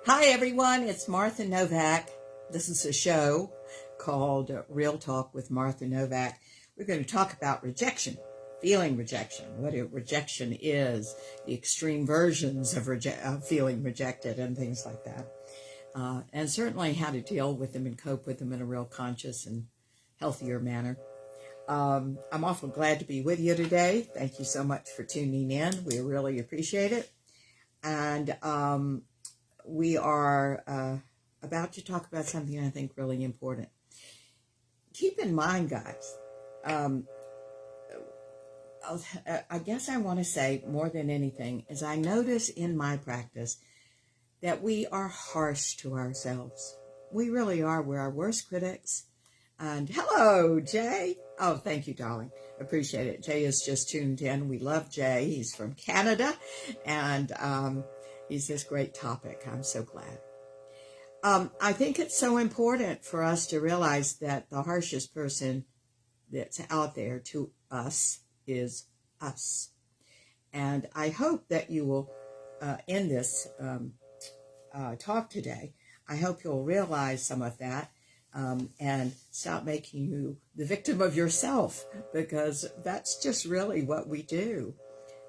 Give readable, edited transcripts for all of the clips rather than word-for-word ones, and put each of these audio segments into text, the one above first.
Hi, everyone. It's Martha Novak. This is a show called Real Talk with Martha Novak. We're going to talk about rejection, feeling rejection, what rejection is, the extreme versions of feeling rejected and things like that. And certainly how to deal with them and cope with them in a real conscious and healthier manner. I'm awful glad to be with you today. Thank you so much for tuning in. We really appreciate it. And we are about to talk about something I think really important. Keep in mind, guys, I guess I want to say more than anything is I notice in my practice that we are harsh to ourselves. We really are. We're our worst critics. And hello, Jay. Oh, thank you, darling. Appreciate it. Jay is just tuned in. We love Jay. He's from Canada. And he's this great topic. I'm so glad. I think it's so important for us to realize that the harshest person that's out there to us is us. And I hope that you will, in this talk today, I hope you'll realize some of that and stop making you the victim of yourself, because that's just really what we do.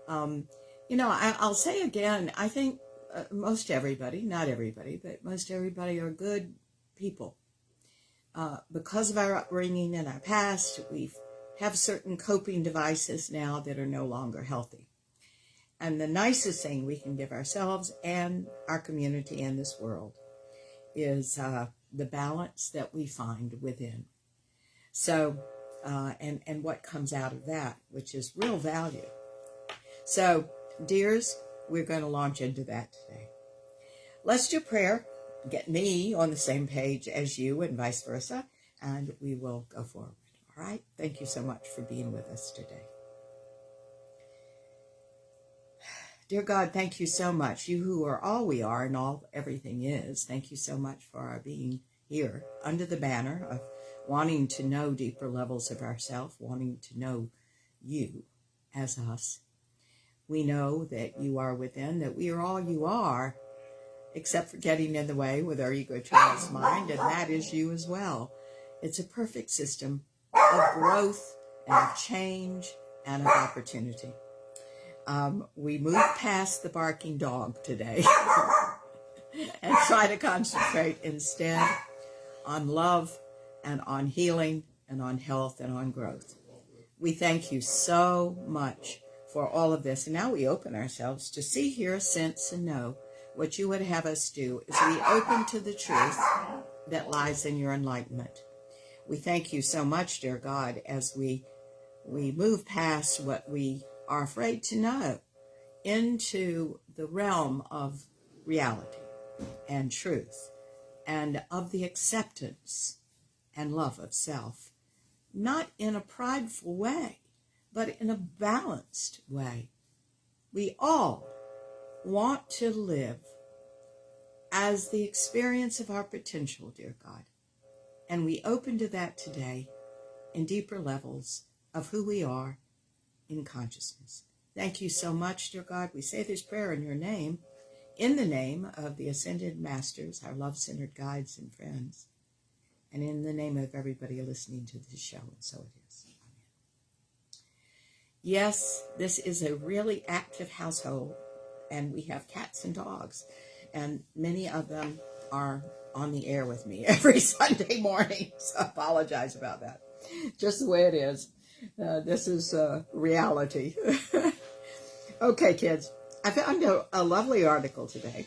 I'll say again, I think most everybody, not everybody, but most everybody are good people. Because of our upbringing and our past, we have certain coping devices now that are no longer healthy. And the nicest thing we can give ourselves and our community and this world is the balance that we find within. So, and what comes out of that, which is real value. So, dears, we're going to launch into that today. Let's do prayer, get me on the same page as you and vice versa, and we will go forward. All right? Thank you so much for being with us today. Dear God, thank you so much. You who are all we are and all everything is, thank you so much for our being here under the banner of wanting to know deeper levels of ourselves, wanting to know you as us. We know that you are within, that we are all you are, except for getting in the way with our ego-tremendous mind, and that is you as well. It's a perfect system of growth and of change and of opportunity. We move past the barking dog today and try to concentrate instead on love and on healing and on health and on growth. We thank you so much for all of this. And now we open ourselves to see, hear, sense, and know what you would have us do as we open to the truth that lies in your enlightenment. We thank you so much, dear God, as we move past what we are afraid to know into the realm of reality and truth and of the acceptance and love of self, not in a prideful way, but in a balanced way. We all want to live as the experience of our potential, dear God. And we open to that today in deeper levels of who we are in consciousness. Thank you so much, dear God. We say this prayer in your name, in the name of the Ascended Masters, our love-centered guides and friends, and in the name of everybody listening to this show, and so it is. Yes, this is a really active household, and we have cats and dogs, and many of them are on the air with me every Sunday morning, so I apologize about that. Just the way it is. This is reality. Okay, kids, I found a lovely article today,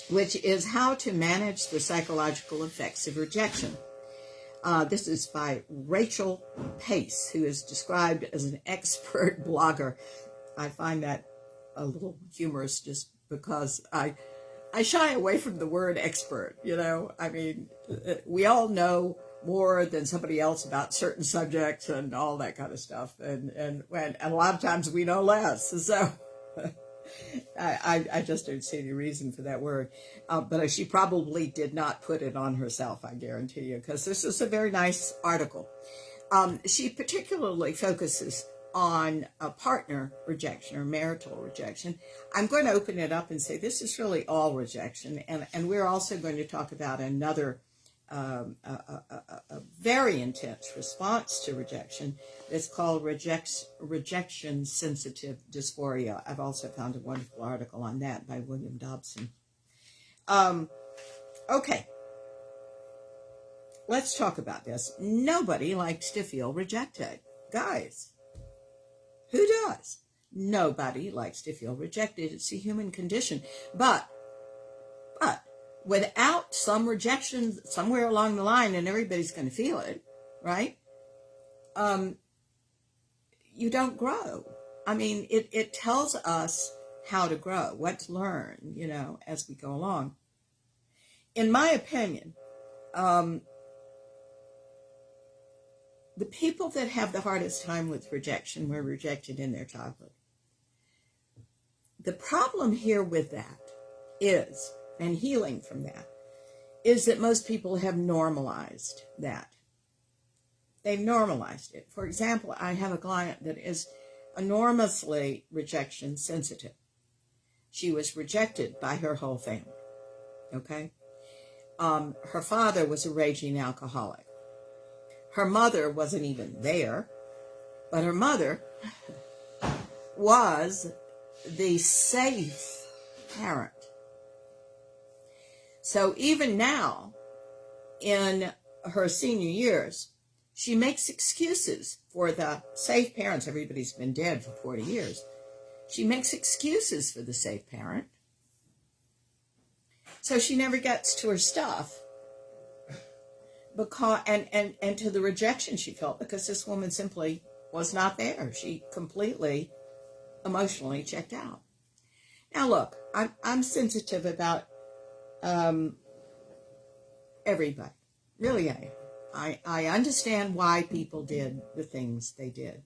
which is how to manage the psychological effects of rejection. This is by Rachel Pace, who is described as an expert blogger. I find that a little humorous just because I shy away from the word expert, you know. I mean, we all know more than somebody else about certain subjects and all that kind of stuff. And a lot of times we know less. So I just don't see any reason for that word. But she probably did not put it on herself, I guarantee you, because this is a very nice article. She particularly focuses on a partner rejection or marital rejection, I'm going to open it up and say this is really all rejection. And we're also going to talk about another a very intense response to rejection. It's called rejection sensitive dysphoria. I've also found a wonderful article on that by William Dobson. Okay, let's talk about this. Nobody likes to feel rejected. Guys, who does? Nobody likes to feel rejected. It's a human condition. But without some rejection somewhere along the line, and everybody's going to feel it, right? You don't grow. I mean, it tells us how to grow, what to learn, as we go along. In my opinion, the people that have the hardest time with rejection were rejected in their childhood. The problem here with that is, and healing from that, is that most people have normalized that. They've normalized it. For example, I have a client that is enormously rejection sensitive. She was rejected by her whole family, okay? Her father was a raging alcoholic. Her mother wasn't even there, but her mother was the safe parent. So even now, in her senior years, she makes excuses for the safe parents. Everybody's been dead for 40 years. She makes excuses for the safe parent. So she never gets to her stuff. Because and to the rejection she felt because this woman simply was not there. She completely emotionally checked out. Now look, I'm sensitive about everybody. Really I am. I understand why people did the things they did.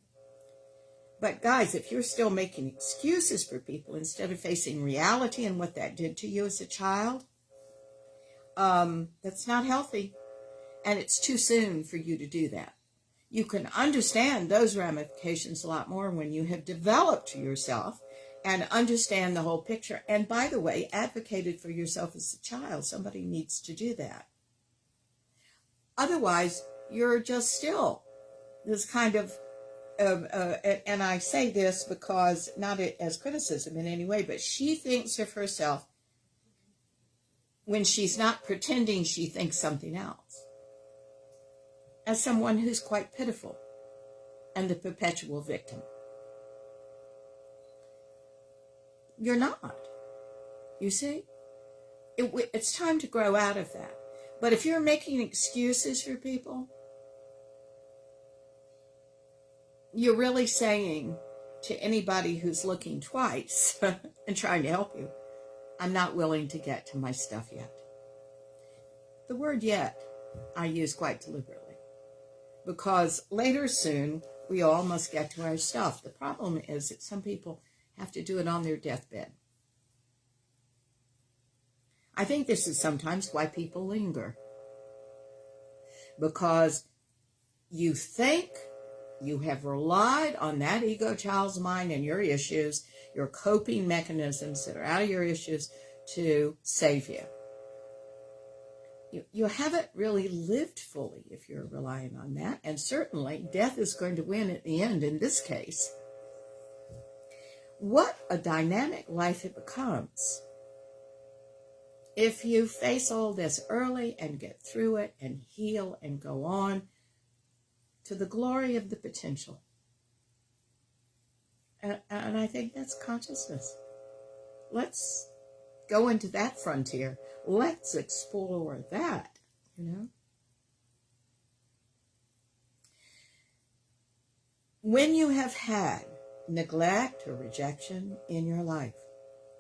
But guys, if you're still making excuses for people instead of facing reality and what that did to you as a child, that's not healthy. And it's too soon for you to do that. You can understand those ramifications a lot more when you have developed yourself and understand the whole picture. And by the way, advocated for yourself as a child. Somebody needs to do that. Otherwise, you're just still this kind of, and I say this because not as criticism in any way, but she thinks of herself when she's not pretending she thinks something else, as someone who's quite pitiful and the perpetual victim. You're not. You see? It's time to grow out of that. But if you're making excuses for people, you're really saying to anybody who's looking twice and trying to help you, I'm not willing to get to my stuff yet. The word yet I use quite deliberately. Because later soon, we all must get to our stuff. The problem is that some people have to do it on their deathbed. I think this is sometimes why people linger. Because you think you have relied on that ego child's mind and your issues, your coping mechanisms that are out of your issues to save you. You haven't really lived fully if you're relying on that. And certainly death is going to win at the end in this case. What a dynamic life it becomes if you face all this early and get through it and heal and go on to the glory of the potential. And I think that's consciousness. Let's go into that frontier. Let's explore that, When you have had neglect or rejection in your life,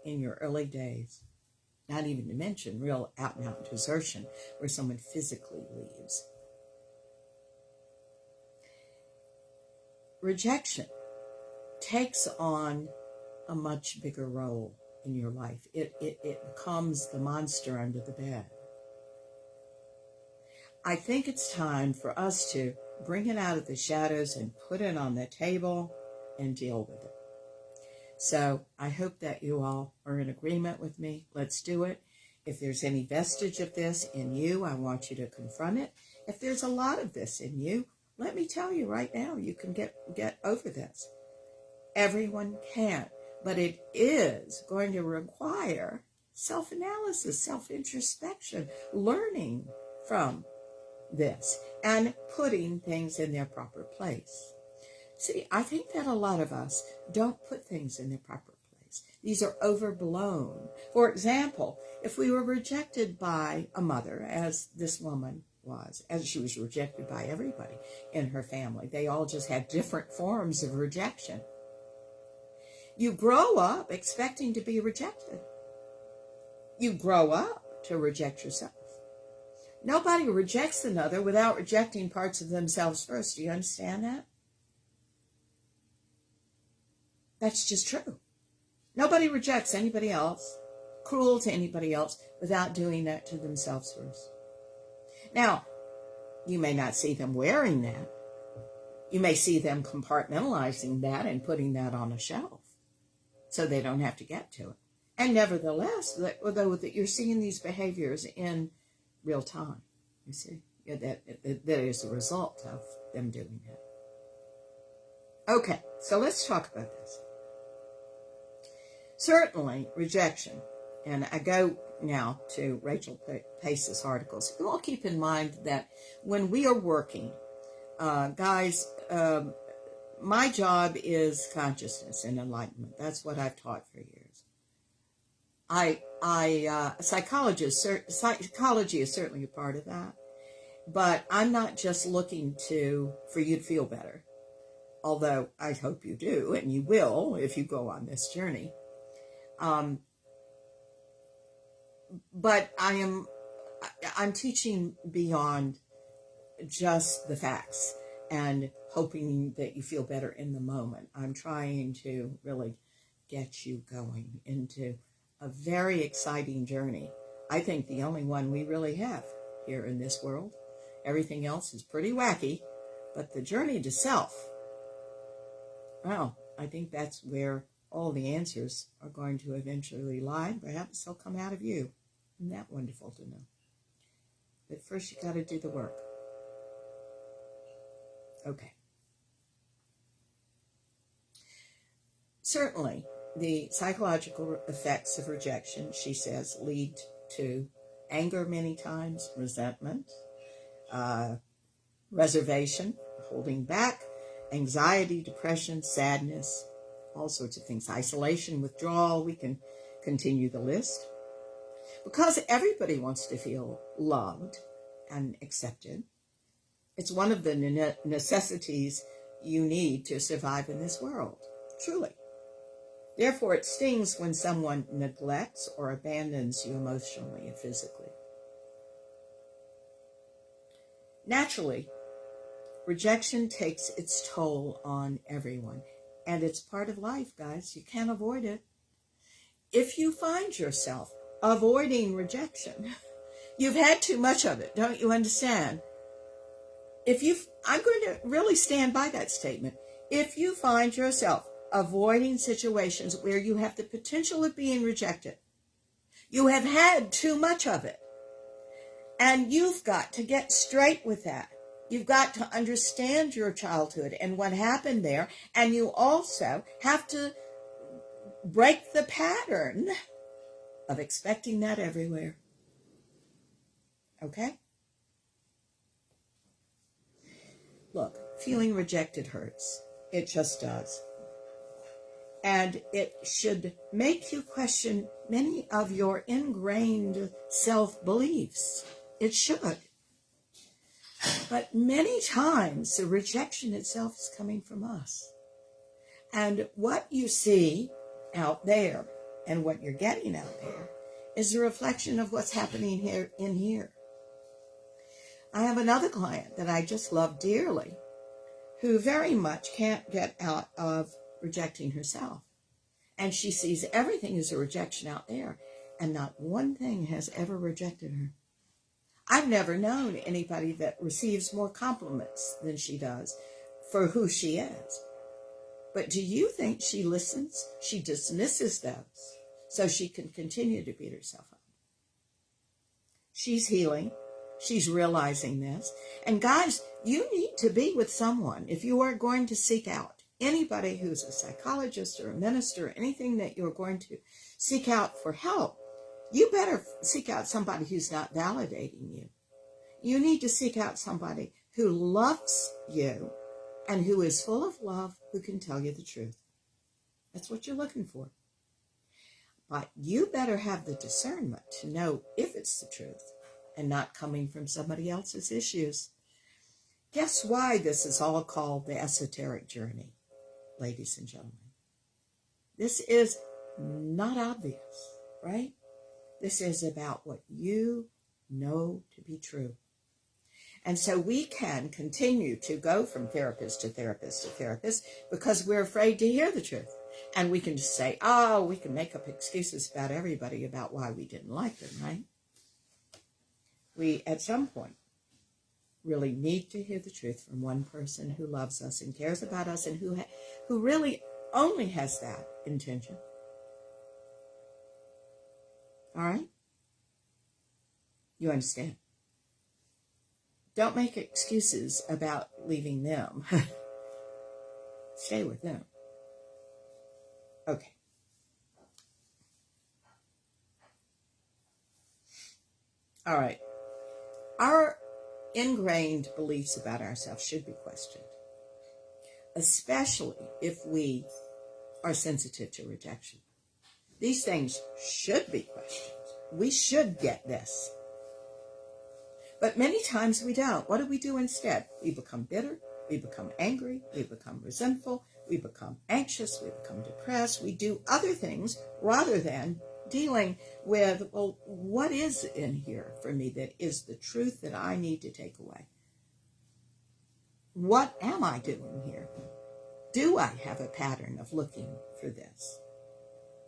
in your early days, not even to mention real out-and-out desertion where someone physically leaves. Rejection takes on a much bigger role in your life. It becomes the monster under the bed. I think it's time for us to bring it out of the shadows and put it on the table and deal with it. So I hope that you all are in agreement with me. Let's do it. If there's any vestige of this in you, I want you to confront it. If there's a lot of this in you, let me tell you right now, you can get over this. Everyone can, but it is going to require self-analysis, self-introspection, learning from this, and putting things in their proper place. See, I think that a lot of us don't put things in their proper place. These are overblown. For example, if we were rejected by a mother, as this woman was, as she was rejected by everybody in her family, they all just had different forms of rejection. You grow up expecting to be rejected. You grow up to reject yourself. Nobody rejects another without rejecting parts of themselves first. Do you understand that? That's just true. Nobody rejects anybody else, cruel to anybody else, without doing that to themselves first. Now, you may not see them wearing that. You may see them compartmentalizing that and putting that on a shelf so they don't have to get to it. And nevertheless, though that you're seeing these behaviors in real time, you see, that is a result of them doing that. Okay, so let's talk about this. Certainly, rejection, and I go now to Rachel Pace's articles. You all keep in mind that when we are working, guys, my job is consciousness and enlightenment. That's what I've taught for years. Psychology is certainly a part of that, but I'm not just looking for you to feel better, although I hope you do, and you will if you go on this journey. But I'm teaching beyond just the facts and hoping that you feel better in the moment. I'm trying to really get you going into a very exciting journey. I think the only one we really have here in this world. Everything else is pretty wacky, but the journey to self, well, I think that's where all the answers are going to eventually lie. Perhaps they'll come out of you. Isn't that wonderful to know? But first you got to do the work. Okay. Certainly, the psychological effects of rejection, she says, lead to anger many times, resentment, reservation, holding back, anxiety, depression, sadness, all sorts of things, isolation, withdrawal. We can continue the list. Because everybody wants to feel loved and accepted. It's one of the necessities you need to survive in this world, truly. Therefore, it stings when someone neglects or abandons you emotionally and physically. Naturally, rejection takes its toll on everyone, and it's part of life, guys. You can't avoid it. If you find yourself avoiding rejection, you've had too much of it, don't you understand? I'm going to really stand by that statement. If you find yourself avoiding situations where you have the potential of being rejected, you have had too much of it. And you've got to get straight with that. You've got to understand your childhood and what happened there. And you also have to break the pattern of expecting that everywhere. Okay? Look, feeling rejected hurts. It just does. And it should make you question many of your ingrained self-beliefs. It should. But many times the rejection itself is coming from us. And what you see out there and what you're getting out there is a reflection of what's happening here in here. I have another client that I just love dearly who very much can't get out of rejecting herself. And she sees everything as a rejection out there, and not one thing has ever rejected her. I've never known anybody that receives more compliments than she does for who she is. But do you think she listens? She dismisses those so she can continue to beat herself up. She's healing. She's realizing this. And guys, you need to be with someone. If you are going to seek out anybody who's a psychologist or a minister, or anything that you're going to seek out for help, you better seek out somebody who's not validating you. You need to seek out somebody who loves you and who is full of love, who can tell you the truth. That's what you're looking for. But you better have the discernment to know if it's the truth and not coming from somebody else's issues. Guess why this is all called the esoteric journey, ladies and gentlemen? This is not obvious, right? This is about what you know to be true. And so we can continue to go from therapist to therapist to therapist because we're afraid to hear the truth. And we can just say, oh, we can make up excuses about everybody about why we didn't like them, right? We, at some point, really need to hear the truth from one person who loves us and cares about us and who really only has that intention. All right? You understand? Don't make excuses about leaving them. Stay with them. Okay. All right. Our ingrained beliefs about ourselves should be questioned, especially if we are sensitive to rejection. These things should be questioned. We should get this. But many times we don't. What do we do instead? We become bitter. We become angry. We become resentful. We become anxious. We become depressed. We do other things rather than dealing with, well, what is in here for me that is the truth that I need to take away? What am I doing here? Do I have a pattern of looking for this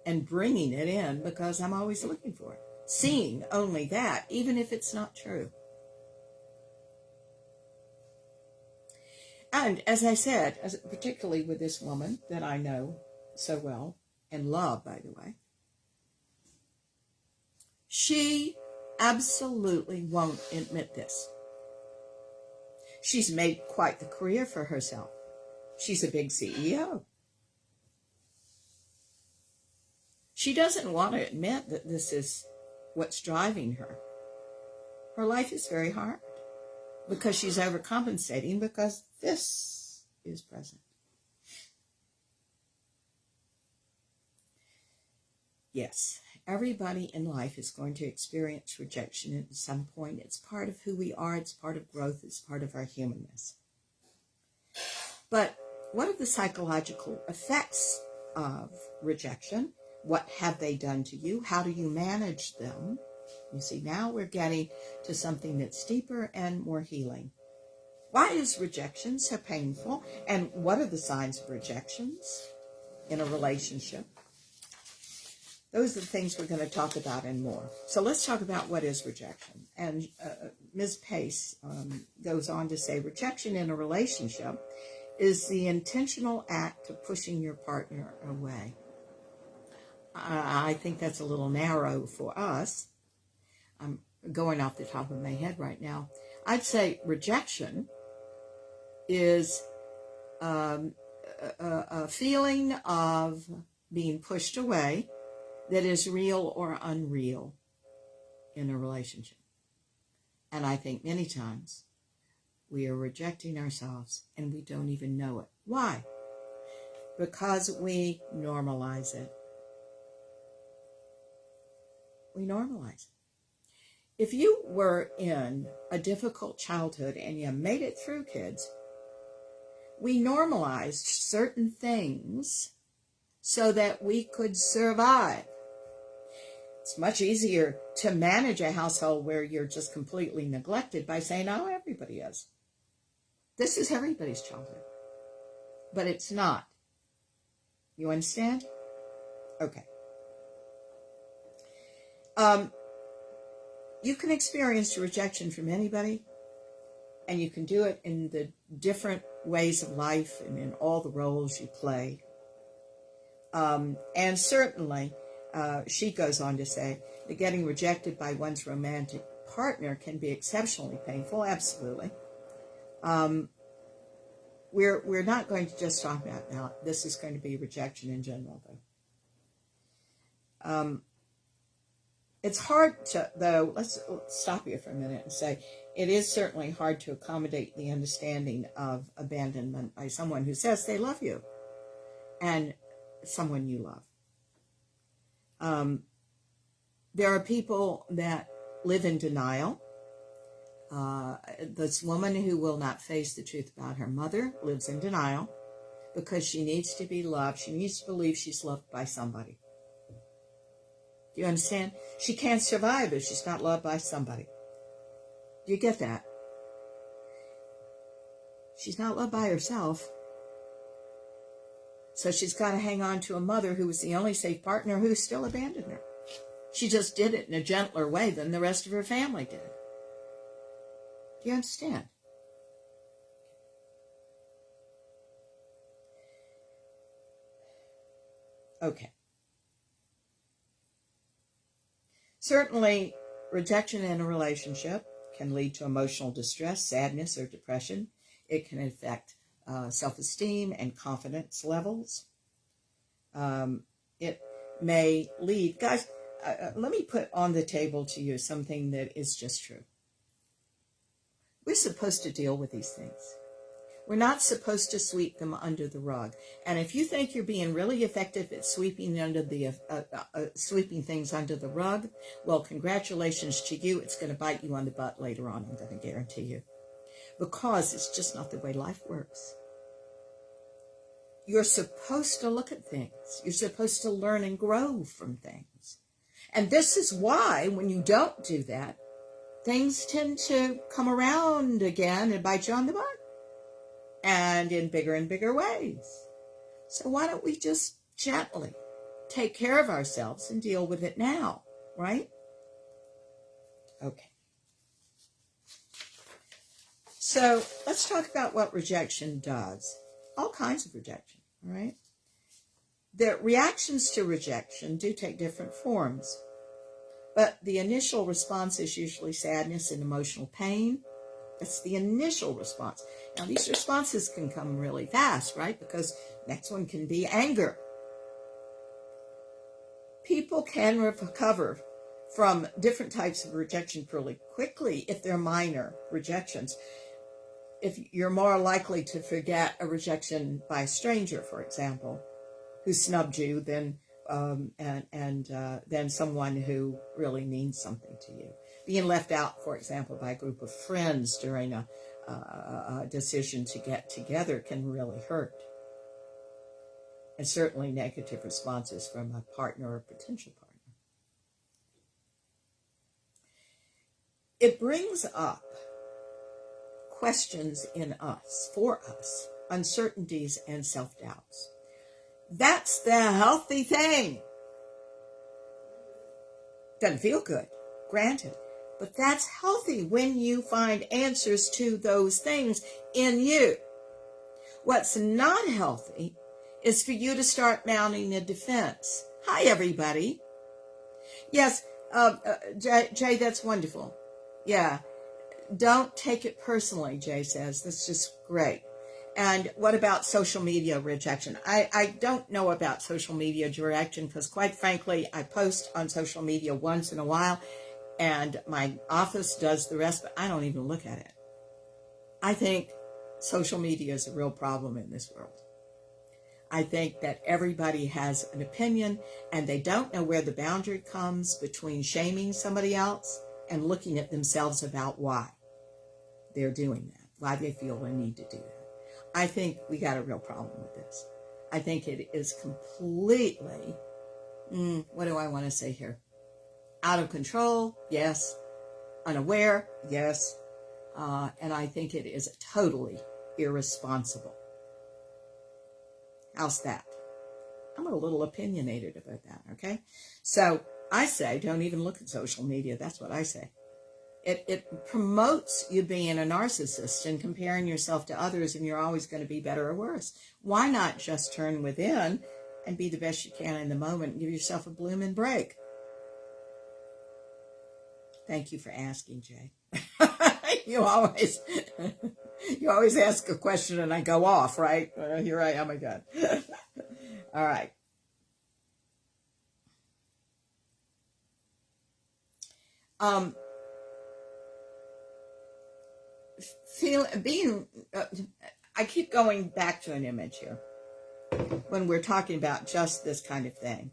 and bringing it in because I'm always looking for it, seeing only that, even if it's not true? And as I said, particularly with this woman that I know so well and love, by the way, she absolutely won't admit this. She's made quite the career for herself. She's a big CEO. She doesn't want to admit that this is what's driving her. Her life is very hard because she's overcompensating because this is present. Yes, everybody in life is going to experience rejection at some point. It's part of who we are. It's part of growth. It's part of our humanness. But what are the psychological effects of rejection? What have they done to you? How do you manage them? You see, now we're getting to something that's deeper and more healing. Why is rejection so painful? And what are the signs of rejections in a relationship? Those are the things we're going to talk about and more. So let's talk about what is rejection. And Ms. Pace goes on to say, rejection in a relationship is the intentional act of pushing your partner away. I think that's a little narrow for us. I'm going off the top of my head right now. I'd say rejection is a feeling of being pushed away that is real or unreal in a relationship. And I think many times we are rejecting ourselves and we don't even know it. Why? Because we normalize it. We normalize it. If you were in a difficult childhood and you made it through, kids, we normalized certain things so that we could survive. It's much easier to manage a household where you're just completely neglected by saying, oh, everybody is. This is everybody's childhood. But it's not. You understand? Okay. You can experience rejection from anybody, and you can do it in the different ways of life and in all the roles you play. And certainly, she goes on to say that getting rejected by one's romantic partner can be exceptionally painful. Absolutely. We're not going to just talk about now. This is going to be rejection in general, though. It's hard to, though, let's stop here for a minute and say, it is certainly hard to accommodate the understanding of abandonment by someone who says they love you and someone you love. There are people that live in denial. This woman who will not face the truth about her mother lives in denial because she needs to be loved. She needs to believe she's loved by somebody. Do you understand? She can't survive if she's not loved by somebody. Do you get that? She's not loved by herself. So she's got to hang on to a mother who was the only safe partner who still abandoned her. She just did it in a gentler way than the rest of her family did. Do you understand? Okay. Certainly, rejection in a relationship can lead to emotional distress, sadness, or depression. It can affect self-esteem and confidence levels. It may lead... Guys, let me put on the table to you something that is just true. We're supposed to deal with these things. We're not supposed to sweep them under the rug. And if you think you're being really effective at sweeping sweeping things under the rug, well, congratulations to you. It's going to bite you on the butt later on, I'm going to guarantee you. Because it's just not the way life works. You're supposed to look at things. You're supposed to learn and grow from things. And this is why, when you don't do that, things tend to come around again and bite you on the butt. And in bigger and bigger ways. So why don't we just gently take care of ourselves and deal with it now, right? Okay. So let's talk about what rejection does. All kinds of rejection, all right? The reactions to rejection do take different forms. But the initial response is usually sadness and emotional pain. That's the initial response. Now, these responses can come really fast, right? Because next one can be anger. People can recover from different types of rejection really quickly if they're minor rejections. If you're more likely to forget a rejection by a stranger, for example, who snubbed you than someone who really means something to you. Being left out, for example, by a group of friends during a decision to get together can really hurt. And certainly negative responses from a partner or potential partner. It brings up questions in us, for us, uncertainties and self-doubts. That's the healthy thing. Doesn't feel good, granted. But that's healthy when you find answers to those things in you. What's not healthy is for you to start mounting a defense. Hi, everybody. Yes, Jay, that's wonderful. Yeah, don't take it personally, Jay says. That's just great. And what about social media rejection? I don't know about social media rejection because, quite frankly, I post on social media once in a while, and my office does the rest, but I don't even look at it. I think social media is a real problem in this world. I think that everybody has an opinion, and they don't know where the boundary comes between shaming somebody else and looking at themselves about why they're doing that, why they feel they need to do that. I think we got a real problem with this. I think it is completely, what do I want to say here? Out of control, yes. Unaware, yes. And I think it is totally irresponsible. How's that? I'm a little opinionated about that, okay? So I say, don't even look at social media. That's what I say. It promotes you being a narcissist and comparing yourself to others, and you're always going to be better or worse. Why not just turn within and be the best you can in the moment and give yourself a blooming break? Thank you for asking, Jay. You always ask a question and I go off, right? Here I am again. All right. I keep going back to an image here when we're talking about just this kind of thing.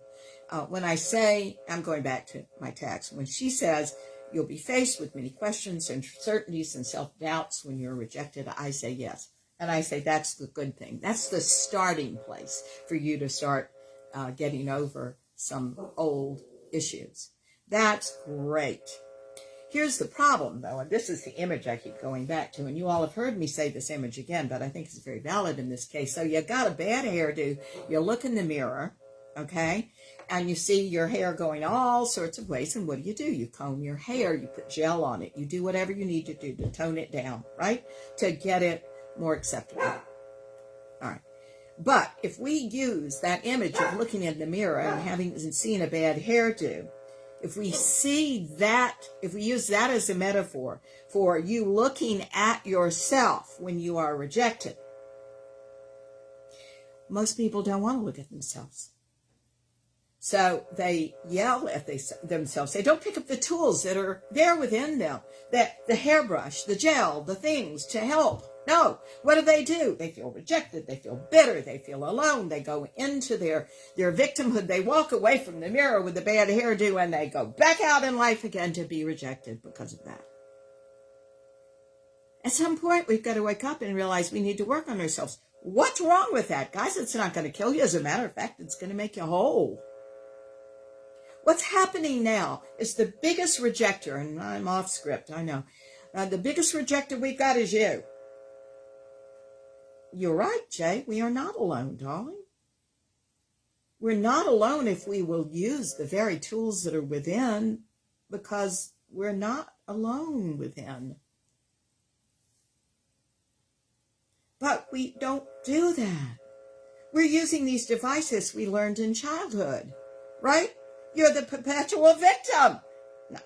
When I say, I'm going back to my text, when she says, you'll be faced with many questions, uncertainties, and self-doubts when you're rejected, I say yes. And I say that's the good thing. That's the starting place for you to start getting over some old issues. That's great. Here's the problem, though, and this is the image I keep going back to, and you all have heard me say this image again, but I think it's very valid in this case. So you got a bad hairdo, you look in the mirror, okay, and you see your hair going all sorts of ways, and what do? You comb your hair, you put gel on it, you do whatever you need to do to tone it down, right, to get it more acceptable. All right. But if we use that image of looking in the mirror and having seen a bad hairdo, if we see that, if we use that as a metaphor for you looking at yourself when you are rejected, most people don't want to look at themselves. So they yell at themselves. They don't pick up the tools that are there within them, the hairbrush, the gel, the things to help. No, what do? They feel rejected. They feel bitter. They feel alone. They go into their victimhood. They walk away from the mirror with the bad hairdo and they go back out in life again to be rejected because of that. At some point, we've got to wake up and realize we need to work on ourselves. What's wrong with that? Guys, it's not going to kill you. As a matter of fact, it's going to make you whole. What's happening now is the biggest rejecter, and I'm off script, I know. The biggest rejecter we've got is you. You're right, Jay. We are not alone, darling. We're not alone if we will use the very tools that are within, because we're not alone within. But we don't do that. We're using these devices we learned in childhood, right? You're the perpetual victim.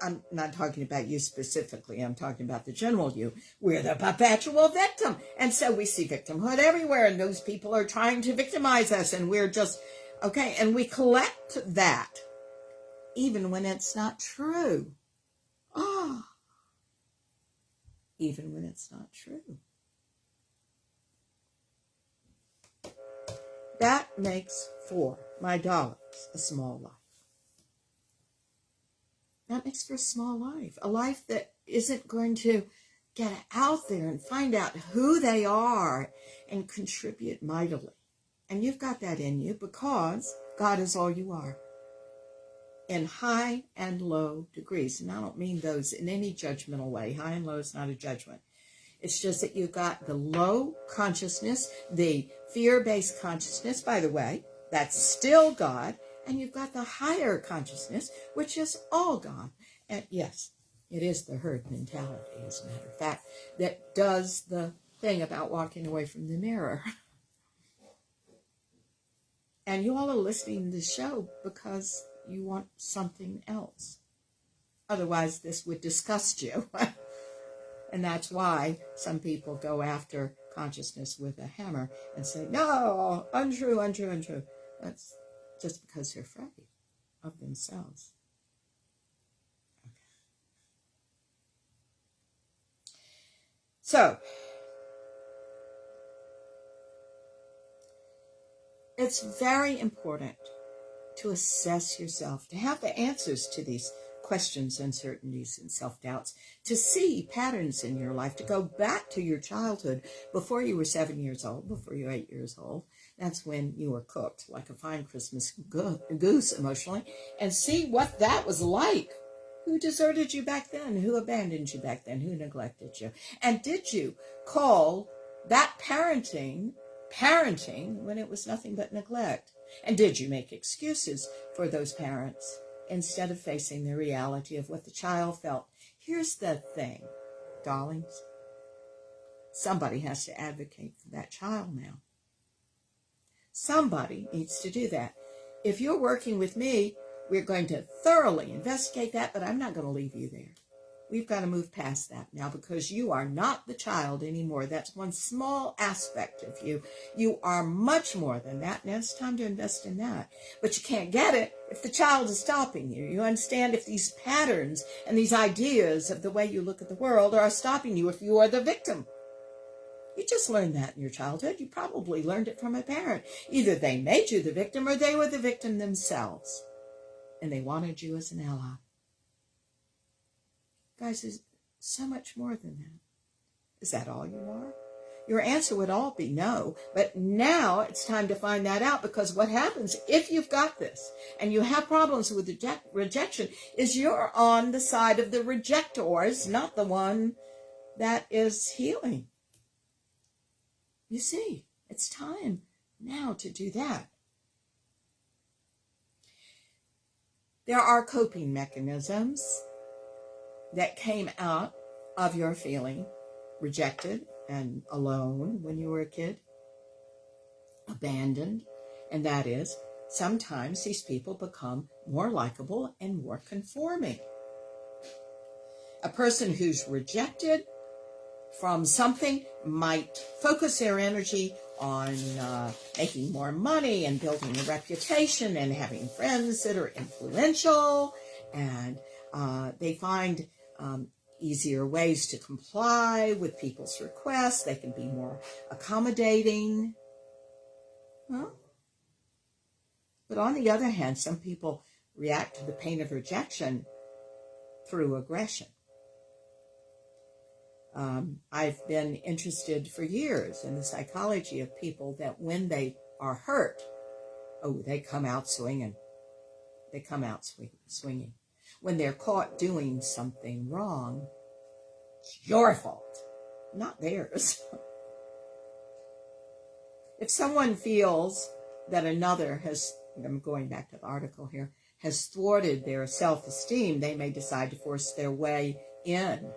I'm not talking about you specifically. I'm talking about the general you. We're the perpetual victim. And so we see victimhood everywhere, and those people are trying to victimize us, and we're just, okay, and we collect that, even when it's not true. Even when it's not true. That makes for my dollars a small life. That makes for a small life, a life that isn't going to get out there and find out who they are and contribute mightily. And you've got that in you because God is all you are, in high and low degrees. And I don't mean those in any judgmental way. High and low is not a judgment. It's just that you've got the low consciousness, the fear-based consciousness, by the way, that's still God. And you've got the higher consciousness, which is all God. And yes, it is the herd mentality, as a matter of fact, that does the thing about walking away from the mirror. And you all are listening to the show because you want something else. Otherwise, this would disgust you. And that's why some people go after consciousness with a hammer and say, no, untrue, untrue, untrue. That's just because they're afraid of themselves. Okay. So, it's very important to assess yourself, to have the answers to these questions, uncertainties, and self-doubts, to see patterns in your life, to go back to your childhood before you were 7 years old, before you were 8 years old. That's when you were cooked like a fine Christmas goose emotionally, and see what that was like. Who deserted you back then? Who abandoned you back then? Who neglected you? And did you call that parenting when it was nothing but neglect? And did you make excuses for those parents instead of facing the reality of what the child felt? Here's the thing, darlings. Somebody has to advocate for that child now. Somebody needs to do that. If you're working with me, we're going to thoroughly investigate that, but I'm not going to leave you there. We've got to move past that now, because you are not the child anymore. That's one small aspect of you. You are much more than that, and it's time to invest in that. But you can't get it if the child is stopping you. You understand? If these patterns and these ideas of the way you look at the world are stopping you, if you are the victim. You just learned that in your childhood. You probably learned it from a parent. Either they made you the victim or they were the victim themselves, and they wanted you as an ally. Guys, there's so much more than that. Is that all you are? Your answer would all be no. But now it's time to find that out, because what happens if you've got this and you have problems with rejection is you're on the side of the rejectors, not the one that is healing. You see, it's time now to do that. There are coping mechanisms that came out of your feeling rejected and alone when you were a kid, abandoned, and that is sometimes these people become more likable and more conforming. A person who's rejected from something might focus their energy on making more money and building a reputation and having friends that are influential, and they find easier ways to comply with people's requests. They can be more accommodating. Huh? But on the other hand, some people react to the pain of rejection through aggression. I've been interested for years in the psychology of people that when they are hurt, they come out swinging. They come out swinging. When they're caught doing something wrong, it's your fault, not theirs. If someone feels that another has, I'm going back to the article here, has thwarted their self-esteem, they may decide to force their way in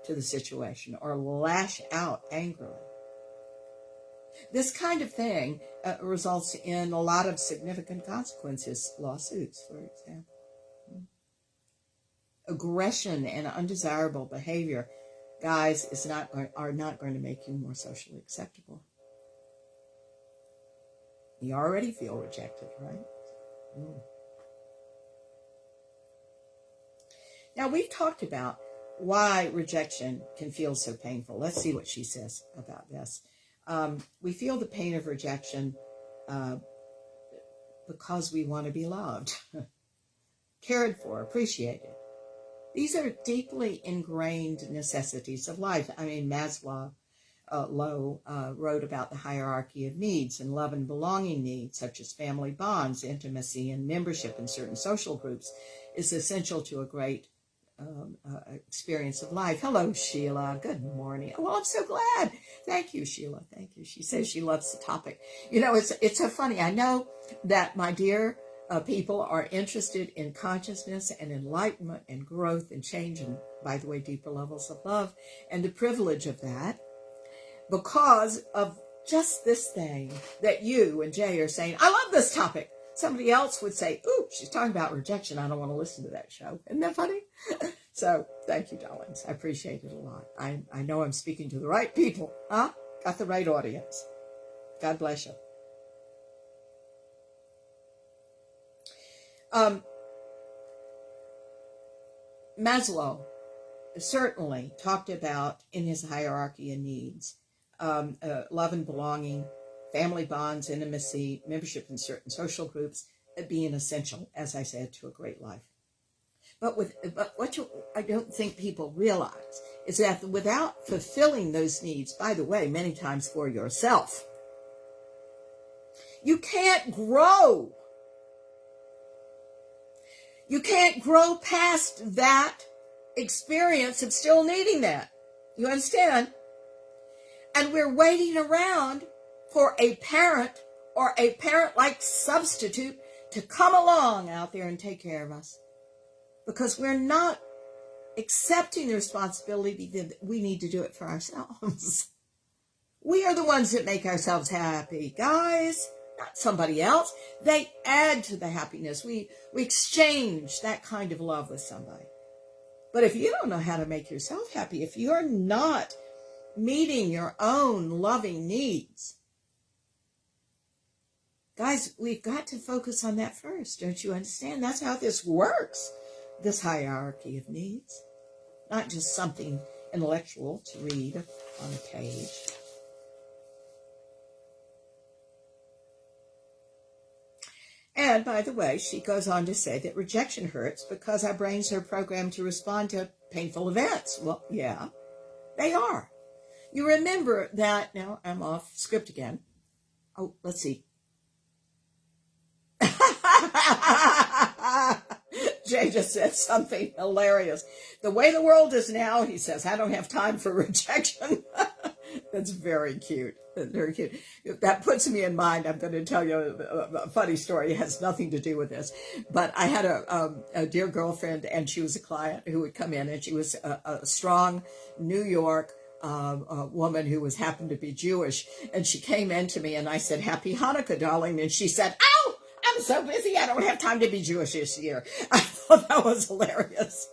to the situation or lash out angrily. This kind of thing results in a lot of significant consequences, lawsuits, for example. Aggression and undesirable behavior, guys, are not going to make you more socially acceptable. You already feel rejected, right? Now, we've talked about why rejection can feel so painful. Let's see what she says about this. We feel the pain of rejection because we want to be loved, cared for, appreciated. These are deeply ingrained necessities of life. I mean, Maslow wrote about the hierarchy of needs, and love and belonging needs, such as family bonds, intimacy, and membership in certain social groups, is essential to a great experience of life. Hello, Sheila. Good morning. Well, I'm so glad. Thank you, Sheila. Thank you. She says she loves the topic. You know, it's so funny. I know that my dear people are interested in consciousness and enlightenment and growth and change, and, by the way, deeper levels of love, and the privilege of that, because of just this thing that you and Jay are saying. I love this topic. Somebody else would say, ooh, she's talking about rejection. I don't want to listen to that show. Isn't that funny? So thank you, darlings. I appreciate it a lot. I know I'm speaking to the right people. Huh? Got the right audience. God bless you. Maslow certainly talked about, in his hierarchy of needs, love and belonging, family bonds, intimacy, membership in certain social groups being essential, as I said, to a great life. But what I don't think people realize is that without fulfilling those needs, by the way, many times for yourself, you can't grow. You can't grow past that experience of still needing that. You understand? And we're waiting around for a parent or a parent-like substitute to come along out there and take care of us, because we're not accepting the responsibility that we need to do it for ourselves. We are the ones that make ourselves happy, guys, not somebody else. They add to the happiness. We exchange that kind of love with somebody. But if you don't know how to make yourself happy, if you're not meeting your own loving needs, guys, we've got to focus on that first. Don't you understand? That's how this works, this hierarchy of needs. Not just something intellectual to read on a page. And by the way, she goes on to say that rejection hurts because our brains are programmed to respond to painful events. Well, yeah, they are. You remember that, now I'm off script again. Oh, let's see. Jay just said something hilarious. The way the world is now, he says, I don't have time for rejection. That's very cute. Very cute. That puts me in mind. I'm going to tell you a funny story. It has nothing to do with this. But I had a dear girlfriend, and she was a client who would come in, and she was a strong New York woman who happened to be Jewish. And she came in to me, and I said, Happy Hanukkah, darling. And she said, "Oh, I'm so busy. I don't have time to be Jewish this year." I thought that was hilarious.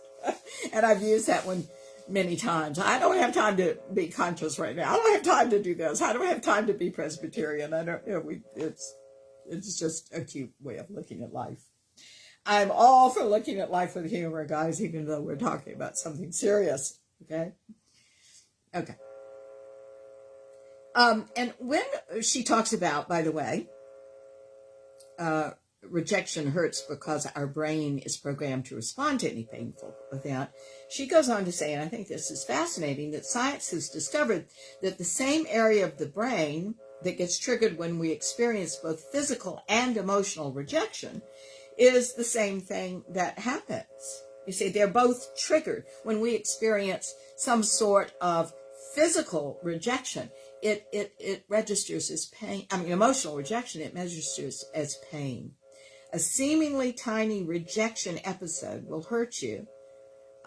And I've used that one many times. I don't have time to be conscious right now. I don't have time to do this. I don't have time to be Presbyterian. I don't, it's just a cute way of looking at life. I'm all for looking at life with humor, guys, even though we're talking about something serious. Okay. And when she talks about, by the way, rejection hurts because our brain is programmed to respond to any painful event, she goes on to say, and I think this is fascinating, that science has discovered that the same area of the brain that gets triggered when we experience both physical and emotional rejection is the same thing that happens. You see, they're both triggered when we experience some sort of physical rejection. It registers as pain. I mean, emotional rejection, it registers as pain. A seemingly tiny rejection episode will hurt you,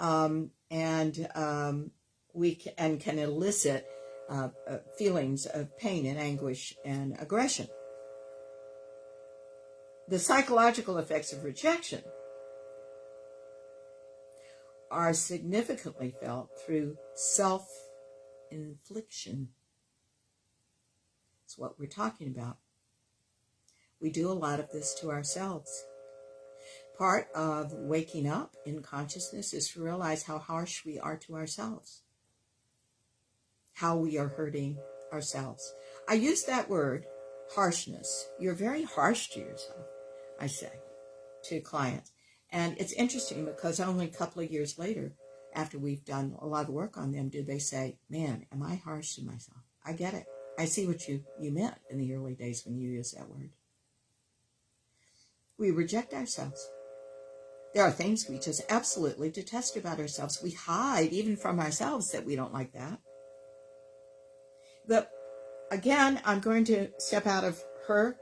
and can elicit feelings of pain and anguish and aggression. The psychological effects of rejection are significantly felt through self-infliction. It's what we're talking about. We do a lot of this to ourselves. Part of waking up in consciousness is to realize how harsh we are to ourselves, how we are hurting ourselves. I use that word, harshness. You're very harsh to yourself, I say to clients. And it's interesting because only a couple of years later, after we've done a lot of work on them, do they say, man, am I harsh to myself? I get it. I see what you meant in the early days when you used that word. We reject ourselves. There are things we just absolutely detest about ourselves. We hide even from ourselves that we don't like that. But again, I'm going to step out of her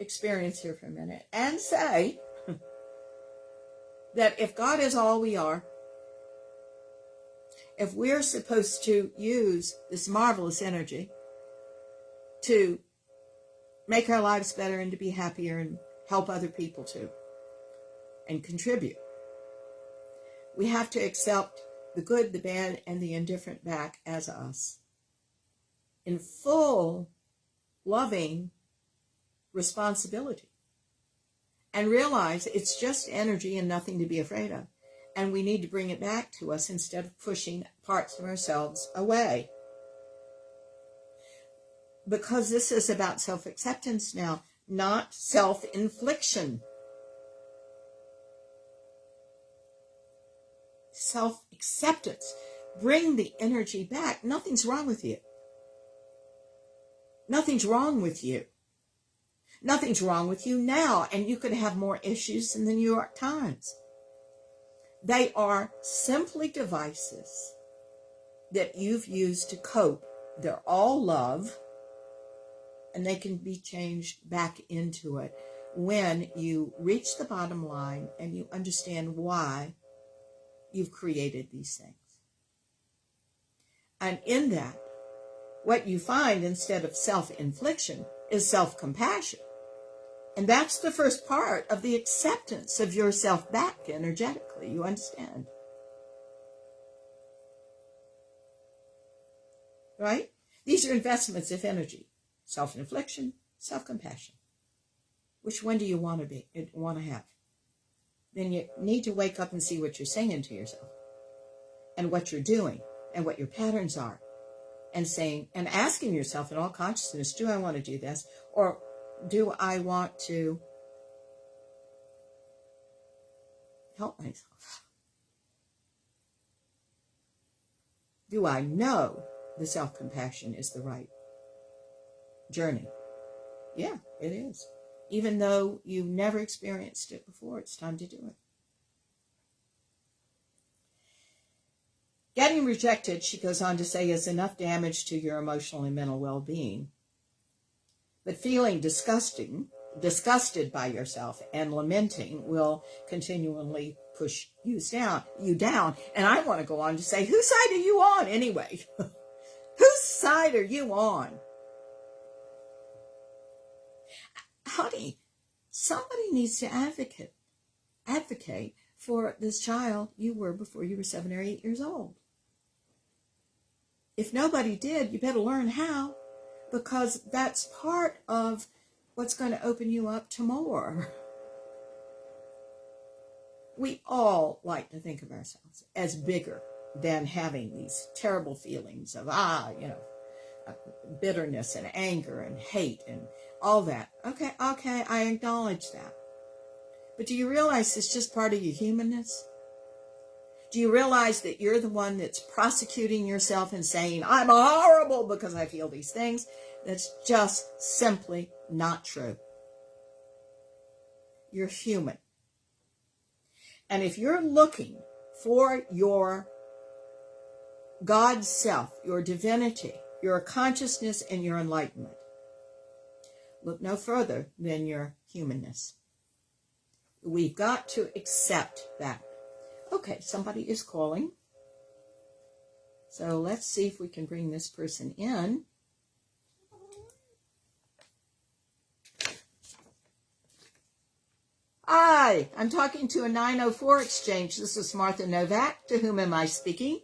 experience here for a minute and say that if God is all we are, if we're supposed to use this marvelous energy to make our lives better and to be happier and help other people too, and contribute, we have to accept the good, the bad, and the indifferent back as us in full, loving responsibility, and realize it's just energy and nothing to be afraid of. And we need to bring it back to us instead of pushing parts of ourselves away. Because this is about self-acceptance now, not self-infliction. Self-acceptance. Bring the energy back. Nothing's wrong with you. Nothing's wrong with you. Nothing's wrong with you now, and you could have more issues than the New York Times. They are simply devices that you've used to cope. They're all love, and they can be changed back into it when you reach the bottom line and you understand why you've created these things. And in that, what you find instead of self-infliction is self-compassion. And that's the first part of the acceptance of yourself back energetically. You understand? Right? These are investments of energy. Self-infliction, self-compassion. Which one do you want to have? Then you need to wake up and see what you're saying to yourself and what you're doing and what your patterns are, and saying and asking yourself in all consciousness, do I want to do this, or do I want to help myself? Do I know the self-compassion is the right journey? Yeah, it is. Even though you've never experienced it before, it's time to do it. Getting rejected, she goes on to say, is enough damage to your emotional and mental well-being. But feeling disgusted by yourself and lamenting will continually push you down. And I want to go on to say, whose side are you on anyway? Whose side are you on? Honey, somebody needs to advocate for this child you were before you were 7 or 8 years old. If nobody did, you better learn how, because that's part of what's going to open you up to more. We all like to think of ourselves as bigger than having these terrible feelings of, bitterness and anger and hate and all that. Okay, I acknowledge that. But do you realize it's just part of your humanness? Do you realize that you're the one that's prosecuting yourself and saying, I'm horrible because I feel these things? That's just simply not true. You're human. And if you're looking for your God self, your divinity, your consciousness, and your enlightenment, look no further than your humanness. We've got to accept that. Okay, somebody is calling. So let's see if we can bring this person in. Hi, I'm talking to a 904 exchange. This is Martha Novak. To whom am I speaking?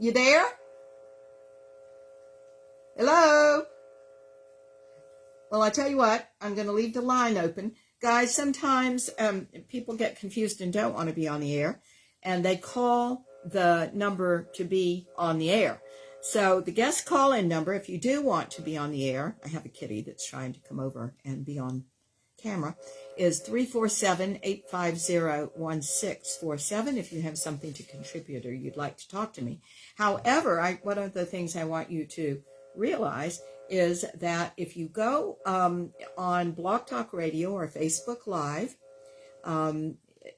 You there? Hello? Well, I tell you what, I'm going to leave the line open. Guys, sometimes people get confused and don't want to be on the air, and they call the number to be on the air. So the guest call-in number, if you do want to be on the air, I have a kitty that's trying to come over and be on camera, is 347-850-1647 if you have something to contribute or you'd like to talk to me. However, one of the things I want you to realize is that if you go on Blog Talk Radio or Facebook Live,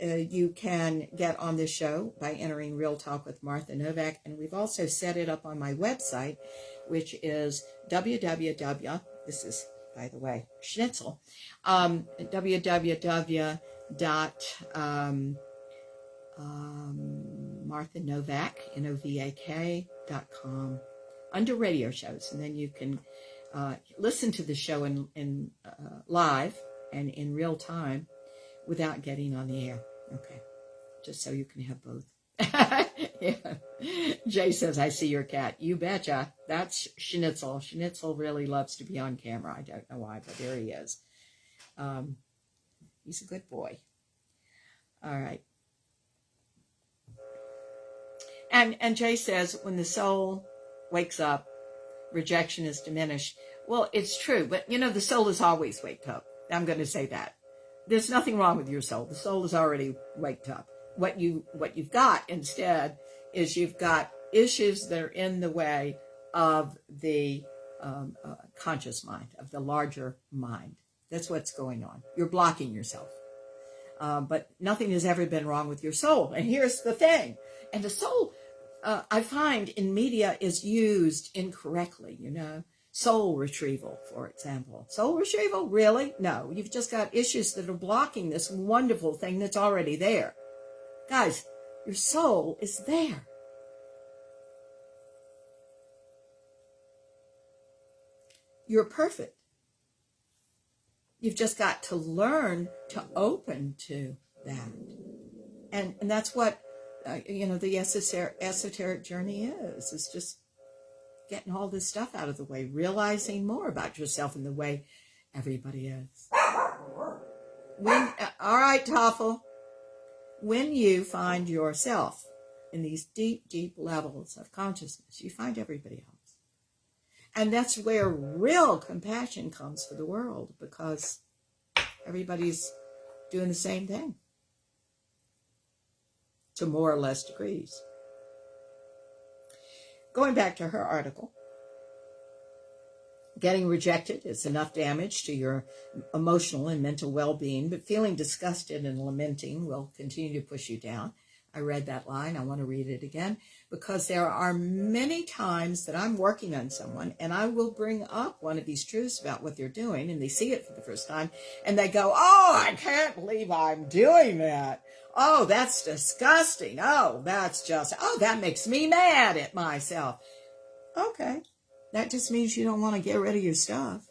you can get on this show by entering Real Talk with Martha Novak. And we've also set it up on my website, which is this is, by the way, Schnitzel, www.marthanovak.com under radio shows. And then you can listen to the show in live and in real time without getting on the air. Okay, just so you can have both. Yeah. Jay says, I see your cat. You betcha. That's Schnitzel. Schnitzel really loves to be on camera. I don't know why, but there he is. He's a good boy. All right. And Jay says, when the soul wakes up, rejection is diminished. Well, it's true, but the soul is always waked up. I'm going to say that. There's nothing wrong with your soul. The soul is already waked up. What you've got instead is you've got issues that are in the way of the conscious mind, of the larger mind. That's what's going on. You're blocking yourself. But nothing has ever been wrong with your soul. And here's the thing. And the soul, I find in media, is used incorrectly, Soul retrieval, for example. Soul retrieval? Really? No. You've just got issues that are blocking this wonderful thing that's already there. Guys, your soul is there. You're perfect. You've just got to learn to open to that. And that's what, the esoteric journey is. It's just getting all this stuff out of the way, realizing more about yourself in the way everybody is. All right, Toffel. When you find yourself in these deep, deep levels of consciousness, you find everybody else. And that's where real compassion comes for the world, because everybody's doing the same thing to more or less degrees. Going back to her article, getting rejected is enough damage to your emotional and mental well-being, but feeling disgusted and lamenting will continue to push you down. I read that line. I want to read it again, because there are many times that I'm working on someone and I will bring up one of these truths about what they're doing, and they see it for the first time and they go, oh, I can't believe I'm doing that. Oh, that's disgusting. Oh, that makes me mad at myself. Okay. That just means you don't want to get rid of your stuff.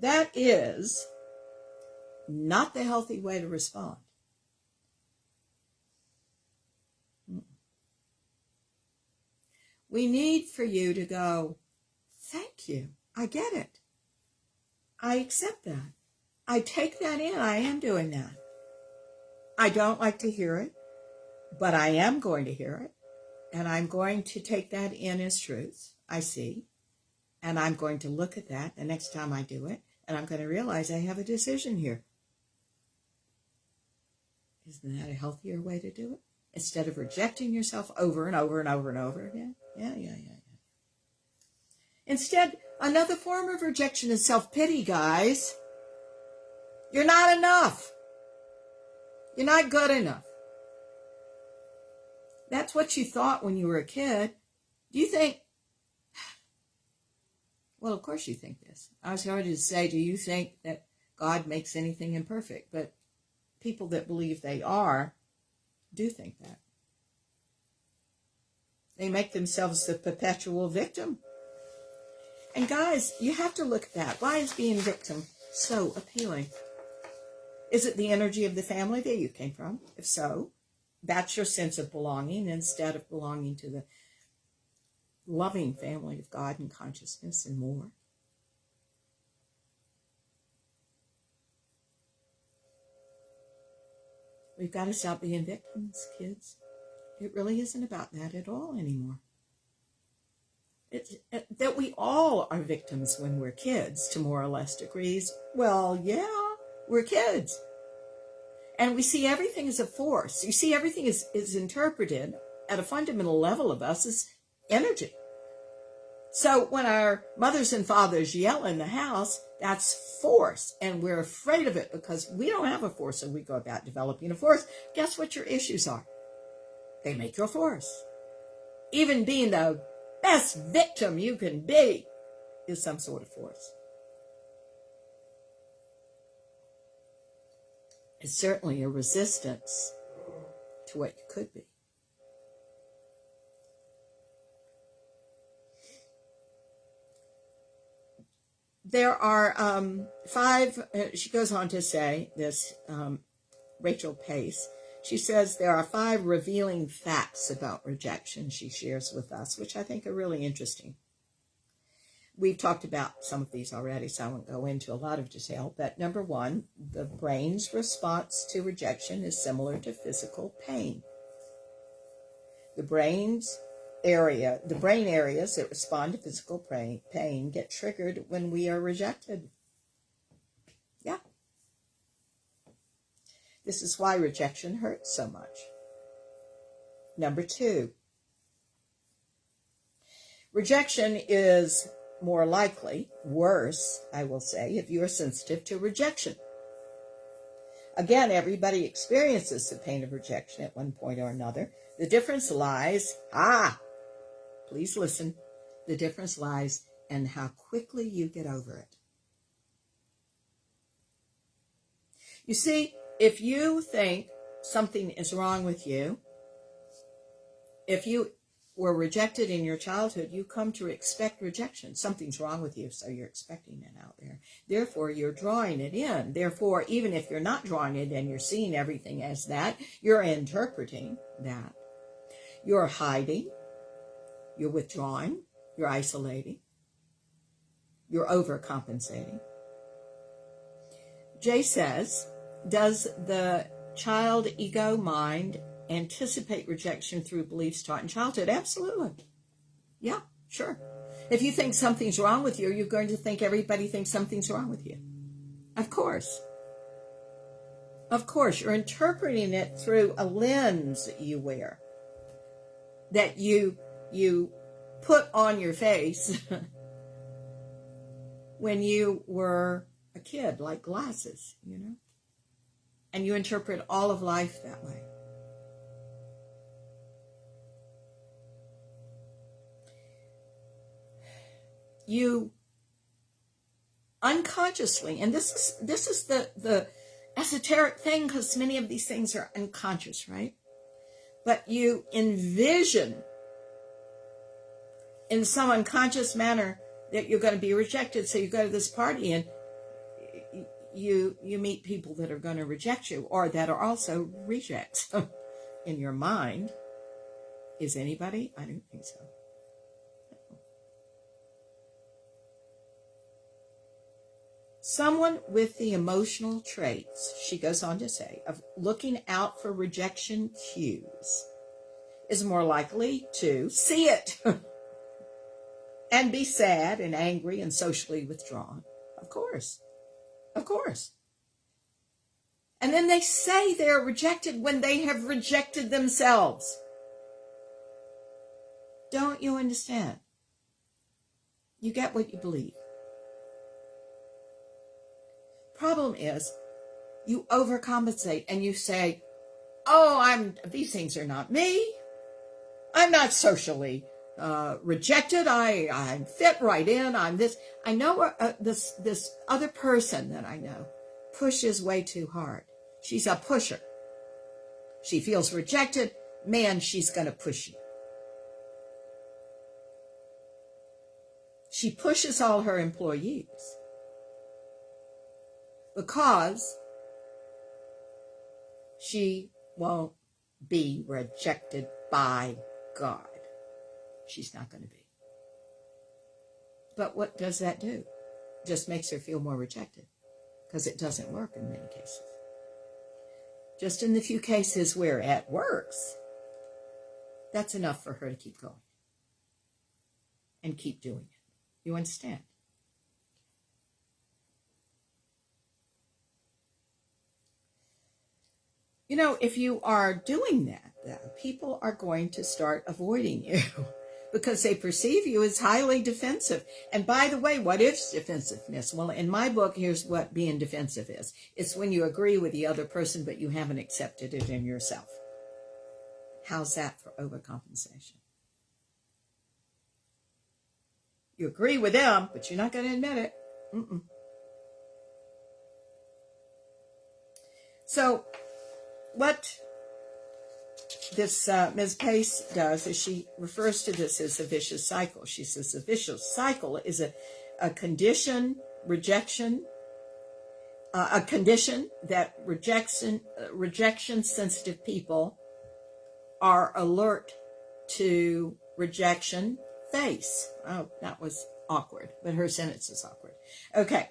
That is not the healthy way to respond. We need for you to go, thank you. I get it. I accept that. I take that in. I am doing that. I don't like to hear it, but I am going to hear it. And I'm going to take that in as truth. I see. And I'm going to look at that the next time I do it. And I'm going to realize I have a decision here. Isn't that a healthier way to do it? Instead of rejecting yourself over and over and over and over again. Yeah. Instead, another form of rejection is self-pity, guys. You're not enough. You're not good enough. That's what you thought when you were a kid. Do you think, well, of course you think this. I was going to say, do you think that God makes anything imperfect? But people that believe they are do think that. They make themselves the perpetual victim. And guys, you have to look at that. Why is being victim so appealing? Is it the energy of the family that you came from? If so, that's your sense of belonging instead of belonging to the loving family of God and consciousness and more. We've got to stop being victims, kids. It really isn't about that at all anymore. That we all are victims when we're kids to more or less degrees. Well, yeah, we're kids. And we see everything as a force. You see, everything is interpreted at a fundamental level of us as energy. So when our mothers and fathers yell in the house, that's force. And we're afraid of it because we don't have a force, and we go about developing a force. Guess what your issues are? They make your force. Even being the best victim you can be is some sort of force. It's certainly a resistance to what you could be. There are 5, she goes on to say this, Rachel Pace, she says there are 5 revealing facts about rejection she shares with us, which I think are really interesting. We've talked about some of these already, so I won't go into a lot of detail. But number 1, the brain's response to rejection is similar to physical pain. The brain areas that respond to physical pain get triggered when we are rejected. Yeah. This is why rejection hurts so much. Number 2, rejection is more likely, worse, I will say, if you are sensitive to rejection. Again, everybody experiences the pain of rejection at one point or another. The difference lies, please listen, the difference lies in how quickly you get over it. You see, If you think something is wrong with you, if you were rejected in your childhood, you come to expect rejection. Something's wrong with you, so you're expecting it out there. Therefore, you're drawing it in. Therefore, even if you're not drawing it and you're seeing everything as that, you're interpreting that. You're hiding. You're withdrawing. You're isolating. You're overcompensating. Jay says, does the child ego mind anticipate rejection through beliefs taught in childhood? Absolutely. Yeah, sure. If you think something's wrong with you, you're going to think everybody thinks something's wrong with you. Of course. Of course, you're interpreting it through a lens that you wear, that you put on your face when you were a kid, like glasses, you know? And you interpret all of life that way. You unconsciously, and this is the esoteric thing, because many of these things are unconscious, right? But you envision in some unconscious manner that you're going to be rejected. So you go to this party and you meet people that are going to reject you, or that are also rejects in your mind. Is anybody? I don't think so. Someone with the emotional traits, she goes on to say, of looking out for rejection cues is more likely to see it and be sad and angry and socially withdrawn. Of course. Of course. And then they say they're rejected when they have rejected themselves. Don't you understand? You get what you believe. Problem is, you overcompensate and you say, oh, these things are not me. I'm not socially rejected. I fit right in. I'm this. I know this other person that I know pushes way too hard. She's a pusher. She feels rejected. Man, she's going to push you. She pushes all her employees because she won't be rejected by God. She's not going to be. But what does that do? Just makes her feel more rejected, because it doesn't work in many cases. Just in the few cases where it works, that's enough for her to keep going and keep doing it. You understand? You know, if you are doing that, though, people are going to start avoiding you because they perceive you as highly defensive. And by the way, what is defensiveness? Well, in my book, here's what being defensive is. It's when you agree with the other person, but you haven't accepted it in yourself. How's that for overcompensation? You agree with them, but you're not going to admit it. So what this Ms. Pace does is she refers to this as a vicious cycle. She says a vicious cycle is a condition, rejection, a condition that rejection-sensitive people are alert to rejection face. Oh, that was awkward, but her sentence is awkward. Okay.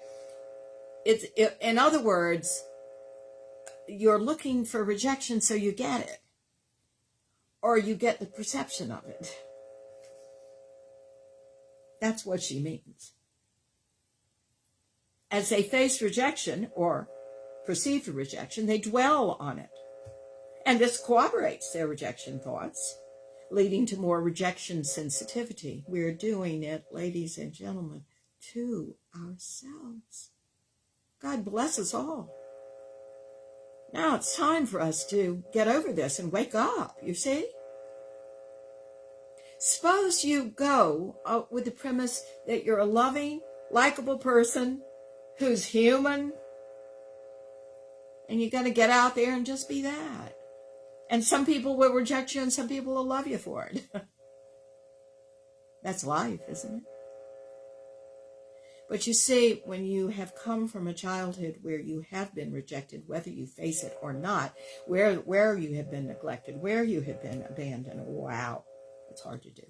In other words, you're looking for rejection so you get it, or you get the perception of it. That's what she means. As they face rejection or perceived rejection, they dwell on it. And this corroborates their rejection thoughts, leading to more rejection sensitivity. We're doing it, ladies and gentlemen, to ourselves. God bless us all. Now it's time for us to get over this and wake up, you see? Suppose you go with the premise that you're a loving, likable person who's human, And you got to get out there and just be that. And some people will reject you and some people will love you for it. That's life, isn't it? But you see, when you have come from a childhood where you have been rejected, whether you face it or not, where you have been neglected, where you have been abandoned, wow, it's hard to do.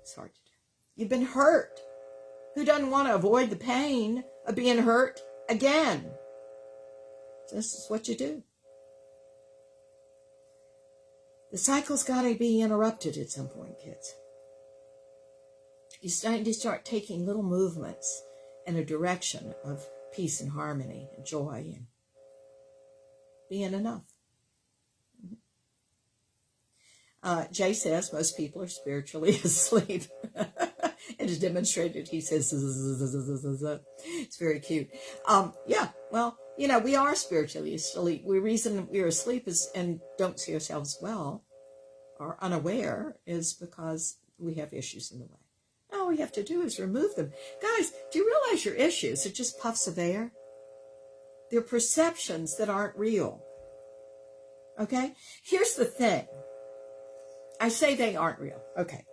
It's hard to do. You've been hurt. Who doesn't want to avoid the pain of being hurt again? This is what you do. The cycle's got to be interrupted at some point, kids. You're starting to start taking little movements in a direction of peace and harmony and joy and being enough. Jay says most people are spiritually asleep. It is demonstrated. He says, it's very cute. Yeah, well, we are spiritually asleep. The reason we're asleep and don't see ourselves well or unaware is because we have issues in the way. All we have to do is remove them. Guys, do you realize your issues are just puffs of air? They're perceptions that aren't real. Okay? Here's the thing. I say they aren't real. Okay.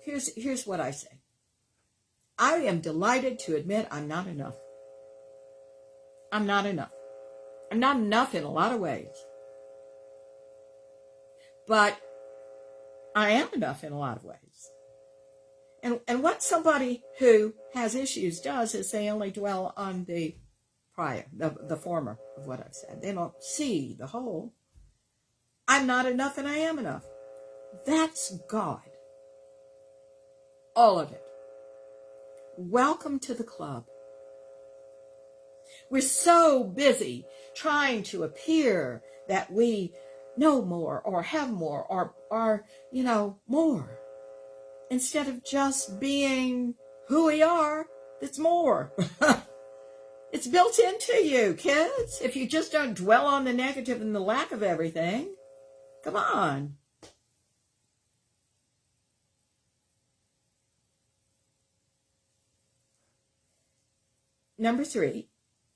Here's what I say. I am delighted to admit I'm not enough. I'm not enough. I'm not enough in a lot of ways. But I am enough in a lot of ways. And what somebody who has issues does is they only dwell on the prior, the former of what I've said. They don't see the whole. I'm not enough and I am enough. That's God. All of it. Welcome to the club. We're so busy trying to appear that we know more or have more or are, more. Instead of just being who we are, that's more. It's built into you, kids. If you just don't dwell on the negative and the lack of everything, come on. Number 3,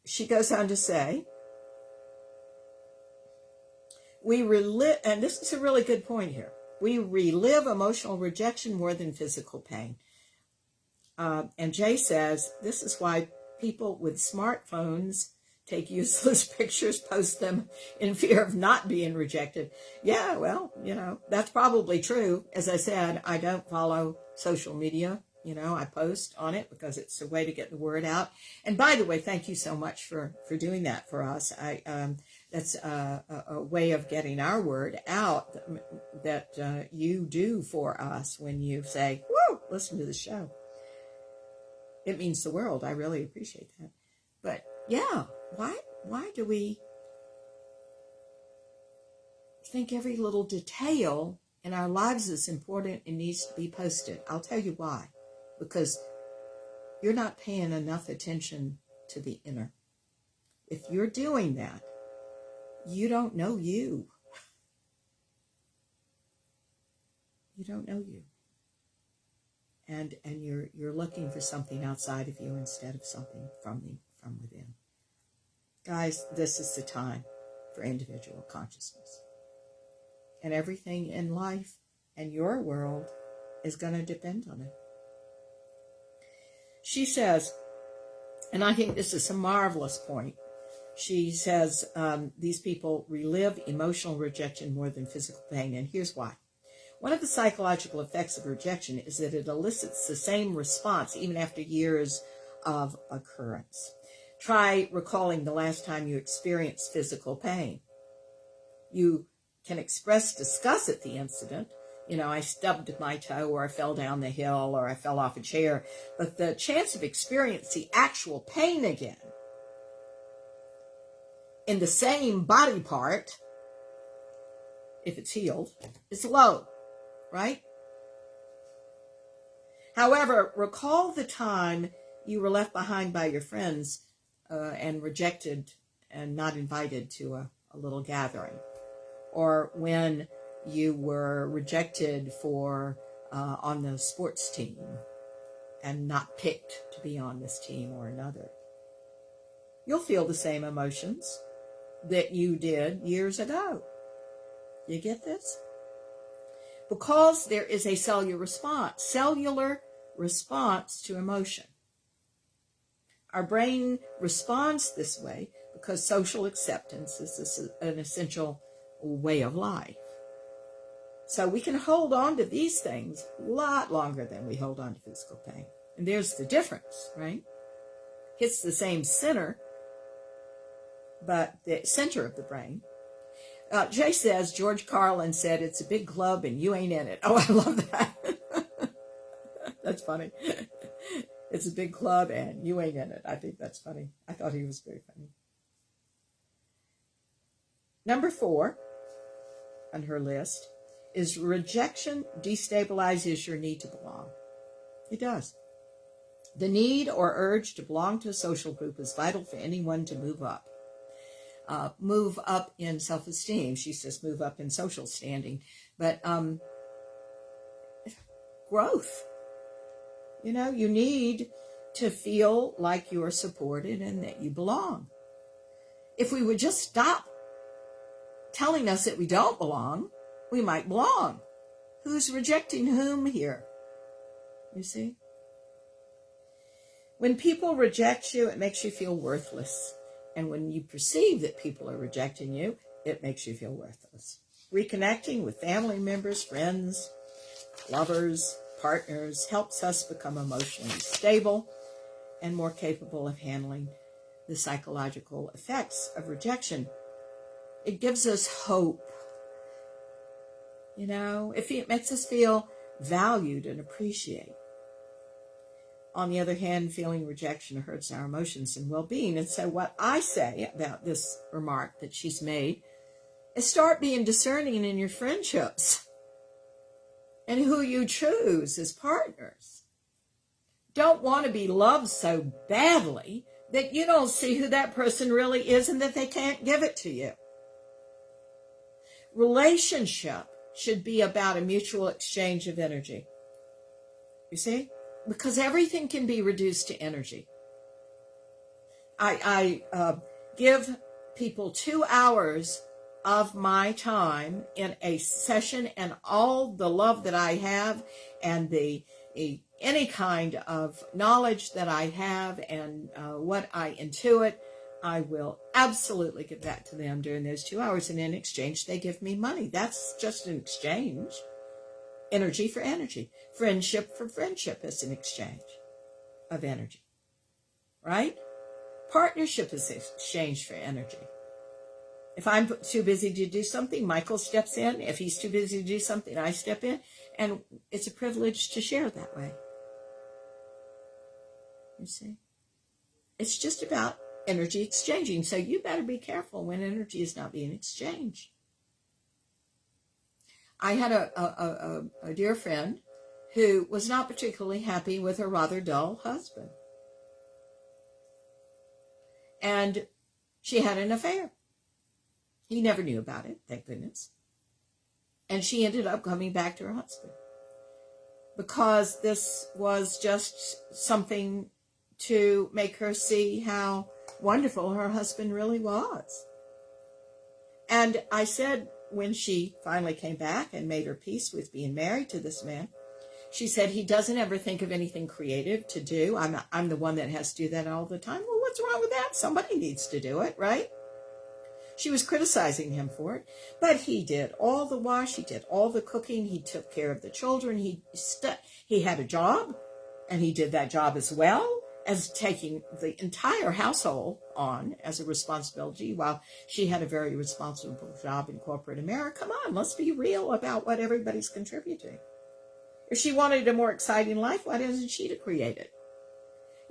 she goes on to say, we relive, and this is a really good point here. We relive emotional rejection more than physical pain. And Jay says, this is why people with smartphones take useless pictures, post them in fear of not being rejected. Yeah, well, that's probably true. As I said, I don't follow social media. I post on it because it's a way to get the word out. And by the way, thank you so much for doing that for us. That's a way of getting our word out that you do for us when you say, woo, listen to the show. It means the world. I really appreciate that. But yeah, why do we think every little detail in our lives is important and needs to be posted? I'll tell you why. Because you're not paying enough attention to the inner. If you're doing that, you don't know you. You don't know you. And you're looking for something outside of you instead of something from within. Guys, this is the time for individual consciousness. And everything in life and your world is going to depend on it. She says, and I think this is a marvelous point, she says these people relive emotional rejection more than physical pain, and here's why. One of the psychological effects of rejection is that it elicits the same response even after years of occurrence. Try recalling the last time you experienced physical pain. You can express disgust at the incident. I stubbed my toe, or I fell down the hill, or I fell off a chair. But the chance of experiencing the actual pain again in the same body part, if it's healed, is low, right? However, recall the time you were left behind by your friends and rejected and not invited to a little gathering, or when you were rejected for on the sports team and not picked to be on this team or another. you'll feel the same emotions that you did years ago. You get this? Because there is a cellular response to emotion. Our brain responds this way because social acceptance is an essential way of life. So we can hold on to these things a lot longer than we hold on to physical pain. And there's the difference, right? Hits the same center, but the center of the brain. Jay says, George Carlin said, it's a big club and you ain't in it. Oh, I love that. That's funny. It's a big club and you ain't in it. I think that's funny. I thought he was very funny. Number 4 on her list is rejection destabilizes your need to belong. It does. The need or urge to belong to a social group is vital for anyone to move up. Move up in self-esteem. She says move up in social standing. But growth. You know, you need to feel like you're supported and that you belong. If we would just stop telling us that we don't belong, we might belong. Who's rejecting whom here? You see? When people reject you, it makes you feel worthless. And when you perceive that people are rejecting you, it makes you feel worthless. Reconnecting with family members, friends, lovers, partners helps us become emotionally stable and more capable of handling the psychological effects of rejection. It gives us hope. You know, it makes us feel valued and appreciated. On the other hand, feeling rejection hurts our emotions and well-being. And so what I say about this remark that she's made is start being discerning in your friendships and who you choose as partners. Don't want to be loved so badly that you don't see who that person really is and that they can't give it to you. Relationship should be about a mutual exchange of energy. You see? Because everything can be reduced to energy. I give people 2 hours of my time in a session, and all the love that I have and any kind of knowledge that I have and what I intuit, I will absolutely give that to them during those 2 hours. And in exchange, they give me money. That's just an exchange. Energy for energy. Friendship for friendship is an exchange of energy. Right? Partnership is an exchange for energy. If I'm too busy to do something, Michael steps in. If he's too busy to do something, I step in. And it's a privilege to share that way. You see? It's just about energy exchanging. So you better be careful when energy is not being exchanged. I had a dear friend who was not particularly happy with her rather dull husband. And she had an affair. He never knew about it, thank goodness. And she ended up coming back to her husband because this was just something to make her see how wonderful her husband really was. And I said, when she finally came back and made her peace with being married to this man, she said he doesn't ever think of anything creative to do. I'm the one that has to do that all the time. Well, what's wrong with that? Somebody needs to do it, right? She was criticizing him for it, but he did all the wash, he did all the cooking, he took care of the children, he had a job, and he did that job as well as taking the entire household on as a responsibility, while she had a very responsible job in corporate America. Come on, let's be real about what everybody's contributing. If she wanted a more exciting life, why doesn't she create it?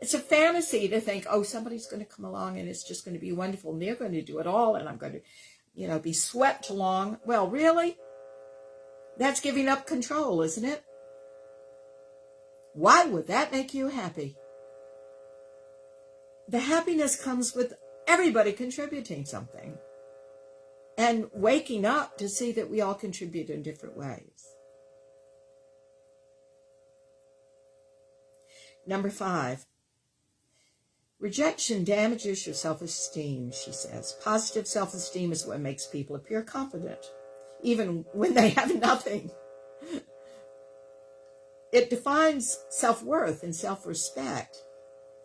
It's a fantasy to think, oh, somebody's going to come along and it's just going to be wonderful and they're going to do it all and I'm going to, be swept along. Well, really? That's giving up control, isn't it? Why would that make you happy? The happiness comes with everybody contributing something and waking up to see that we all contribute in different ways. Number 5. Rejection damages your self-esteem, she says. Positive self-esteem is what makes people appear confident, even when they have nothing. It defines self-worth and self-respect.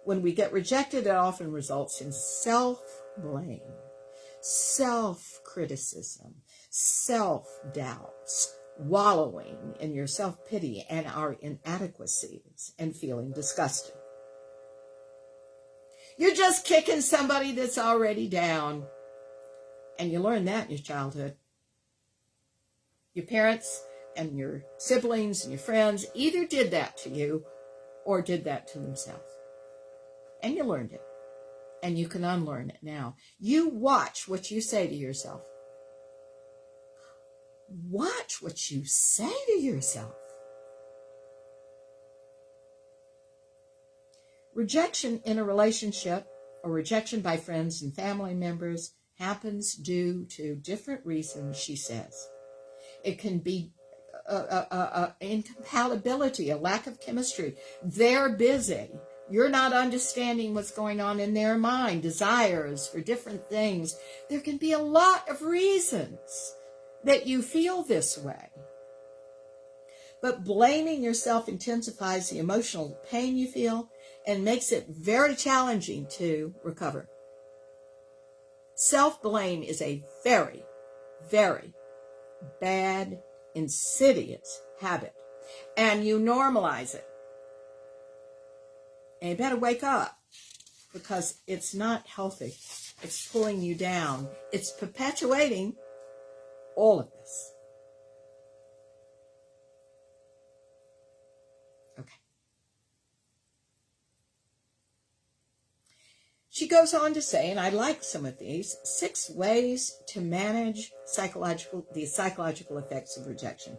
When we get rejected, it often results in self-blame, self-criticism, self-doubts, wallowing in your self-pity and our inadequacies, and feeling disgusted. You're just kicking somebody that's already down. And you learn that in your childhood. Your parents and your siblings and your friends either did that to you or did that to themselves. And you learned it. And you can unlearn it now. You watch what you say to yourself. Watch what you say to yourself. Rejection in a relationship or rejection by friends and family members happens due to different reasons, she says. It can be incompatibility, a lack of chemistry. They're busy. You're not understanding what's going on in their mind, desires for different things. There can be a lot of reasons that you feel this way. But blaming yourself intensifies the emotional pain you feel and makes it very challenging to recover. Self-blame is a very, very bad, insidious habit. And you normalize it. And you better wake up, because it's not healthy. It's pulling you down. It's perpetuating all of this. Okay. She goes on to say, and I like some of these, 6 ways to manage the psychological effects of rejection.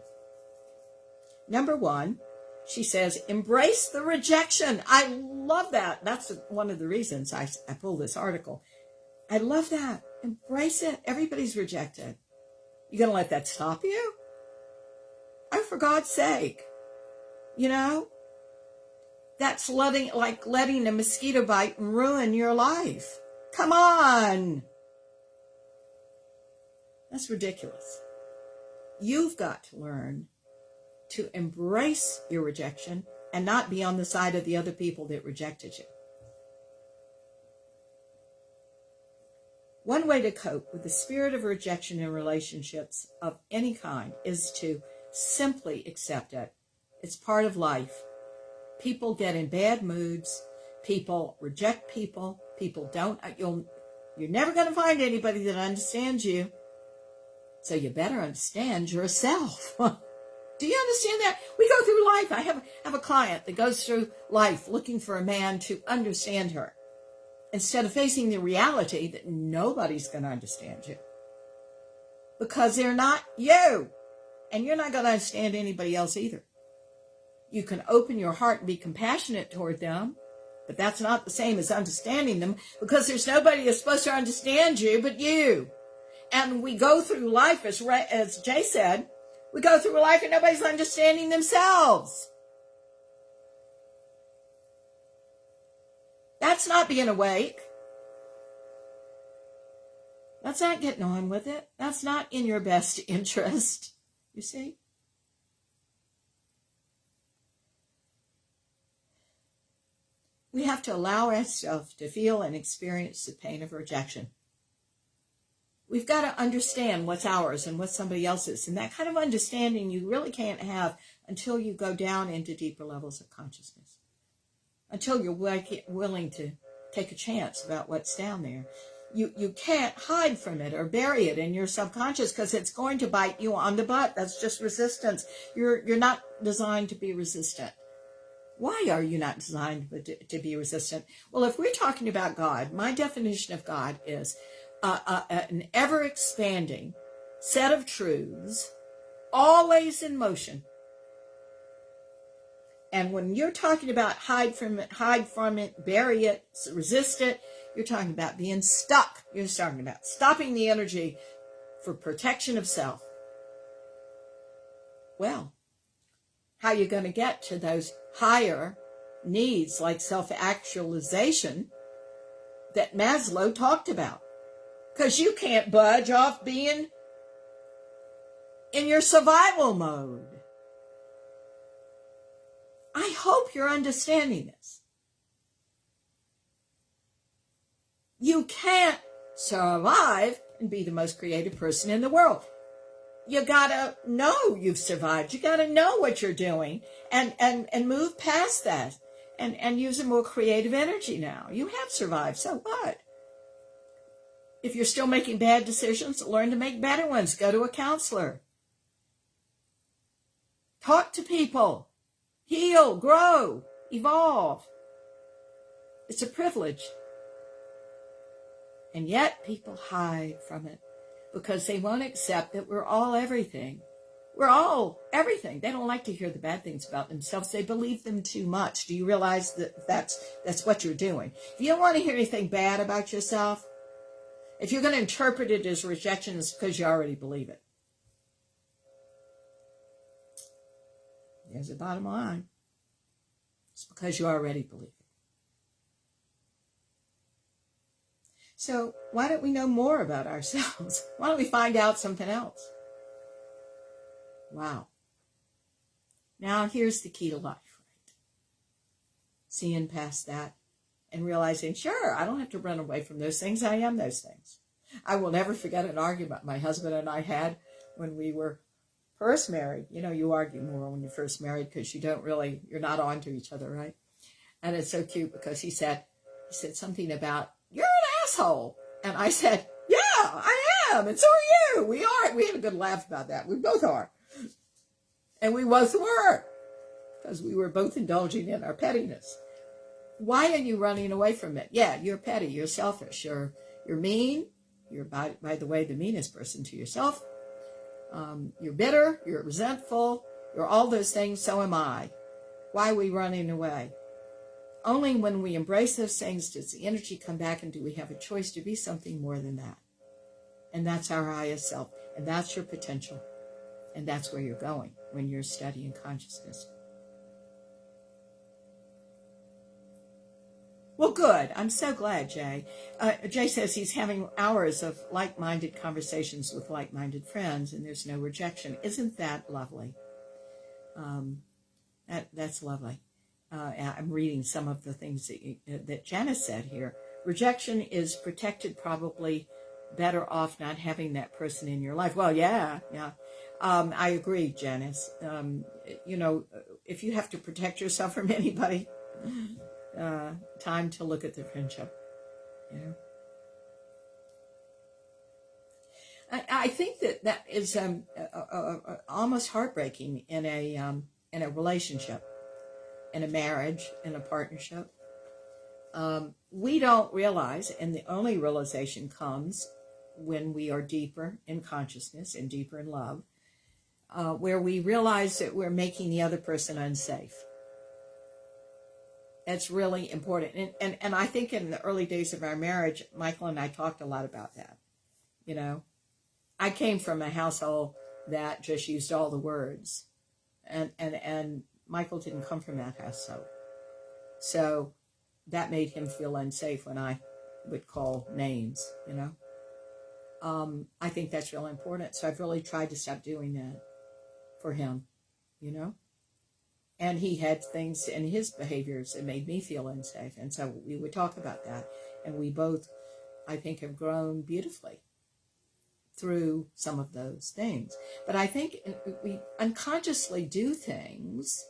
Number 1, she says, embrace the rejection. I love that. That's one of the reasons I pulled this article. I love that. Embrace it. Everybody's rejected. You going to let that stop you? Oh, for God's sake. You know, that's letting a mosquito bite ruin your life. Come on. That's ridiculous. You've got to learn to embrace your rejection and not be on the side of the other people that rejected you. One way to cope with the spirit of rejection in relationships of any kind is to simply accept it. It's part of life. People get in bad moods. People reject people. People don't. You're never going to find anybody that understands you. So you better understand yourself. Do you understand that? We go through life. I have a client that goes through life looking for a man to understand her, instead of facing the reality that nobody's going to understand you. Because they're not you. And you're not going to understand anybody else either. You can open your heart and be compassionate toward them, but that's not the same as understanding them, because there's nobody that's supposed to understand you but you. And we go through life, as Jay said, we go through life and nobody's understanding themselves. That's not being awake. That's not getting on with it. That's not in your best interest. You see? We have to allow ourselves to feel and experience the pain of rejection. We've got to understand what's ours and what somebody else's. And that kind of understanding you really can't have until you go down into deeper levels of consciousness. Until you're willing to take a chance about what's down there. You can't hide from it or bury it in your subconscious, because it's going to bite you on the butt. That's just resistance. You're not designed to be resistant. Why are you not designed to be resistant? Well, if we're talking about God, my definition of God is an ever-expanding set of truths, always in motion. And when you're talking about hide from it, bury it, resist it, you're talking about being stuck. You're talking about stopping the energy for protection of self. Well, how are you going to get to those higher needs like self-actualization that Maslow talked about. Because you can't budge off being in your survival mode. I hope you're understanding this. You can't survive and be the most creative person in the world. You gotta know you've survived. You gotta know what you're doing and move past that and use a more creative energy now. You have survived, so what? If you're still making bad decisions, learn to make better ones. Go to a counselor. Talk to people. Heal, grow, evolve. It's a privilege. And yet people hide from it because they won't accept that we're all everything. We're all everything. They don't like to hear the bad things about themselves. They believe them too much. Do you realize that that's what you're doing? If you don't want to hear anything bad about yourself, if you're going to interpret it as rejection, it's because you already believe it. There's the bottom line. It's because you already believe it. So why don't we know more about ourselves? Why don't we find out something else? Wow. Now here's the key to life, right? Seeing past that and realizing, sure, I don't have to run away from those things. I am those things. I will never forget an argument my husband and I had when we were first married. You know, you argue more when you're first married because you're not on to each other, right? And it's so cute because he said something about, you're an asshole. And I said, yeah, I am. And so are you. We are. We had a good laugh about that. We both are. And we both were. Because we were both indulging in our pettiness. Why are you running away from it? Yeah, you're petty. You're selfish. You're mean. You're, by the way, the meanest person to yourself. You're bitter. You're resentful. You're all those things. So am I. Why are we running away? Only when we embrace those things does the energy come back, and do we have a choice to be something more than that. And that's our highest self. And that's your potential. And that's where you're going when you're studying consciousness. Well, good. I'm so glad, Jay. Jay says he's having hours of like-minded conversations with like-minded friends, and there's no rejection. Isn't that lovely? That's lovely. I'm reading some of the things that Janice said here. Rejection is protected, probably better off not having that person in your life. Well, yeah. I agree, Janice. If you have to protect yourself from anybody, time to look at the friendship. I think that is almost heartbreaking in a relationship, in a marriage, in a partnership. We don't realize, and the only realization comes when we are deeper in consciousness and deeper in love, where we realize that we're making the other person unsafe. It's really important. And I think in the early days of our marriage, Michael and I talked a lot about that. I came from a household that just used all the words. And Michael didn't come from that household. So that made him feel unsafe when I would call names, I think that's really important. So I've really tried to stop doing that for him, And he had things in his behaviors that made me feel unsafe. And so we would talk about that. And we both, I think, have grown beautifully through some of those things. But I think we unconsciously do things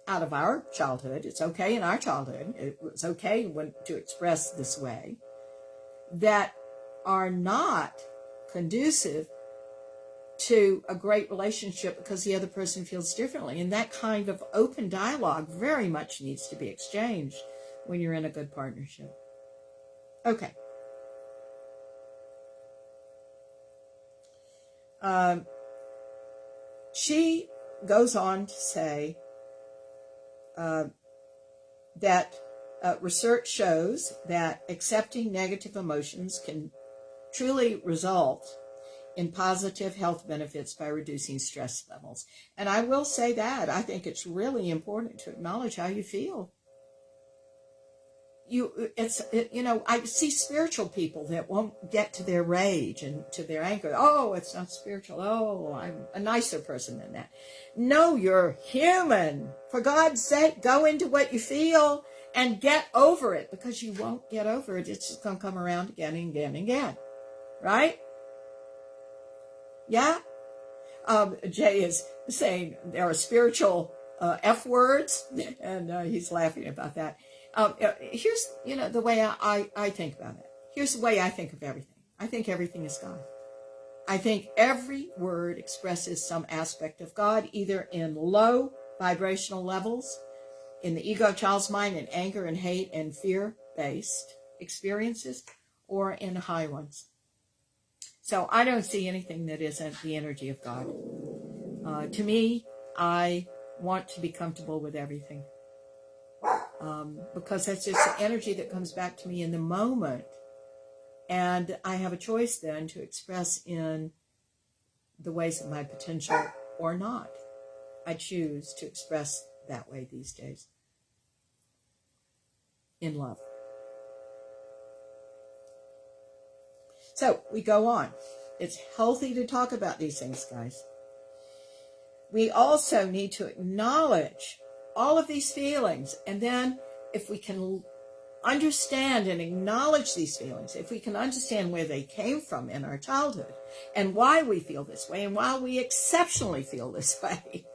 out of our childhood. It's okay in our childhood. It was okay to express this way, that are not conducive to a great relationship because the other person feels differently. And that kind of open dialogue very much needs to be exchanged when you're in a good partnership. Okay. She goes on to say that research shows that accepting negative emotions can truly result in positive health benefits by reducing stress levels. And I will say that I think it's really important to acknowledge how you feel. I see spiritual people that won't get to their rage and to their anger. Oh, it's not spiritual. Oh, I'm a nicer person than that. No, you're human. For God's sake, go into what you feel and get over it, because you won't get over it. It's just going to come around again and again and again. Right? Yeah? Jay is saying there are spiritual F words, and he's laughing about that. Here's, the way I think about it. Here's the way I think of everything. I think everything is God. I think every word expresses some aspect of God, either in low vibrational levels, in the ego child's mind, in anger and hate and fear-based experiences, or in high ones. So I don't see anything that isn't the energy of God. To me, I want to be comfortable with everything. Because that's just the energy that comes back to me in the moment. And I have a choice then to express in the ways of my potential or not. I choose to express that way these days. In love. So we go on. It's healthy to talk about these things, guys. We also need to acknowledge all of these feelings. And then if we can understand and acknowledge these feelings, if we can understand where they came from in our childhood and why we feel this way and why we exceptionally feel this way,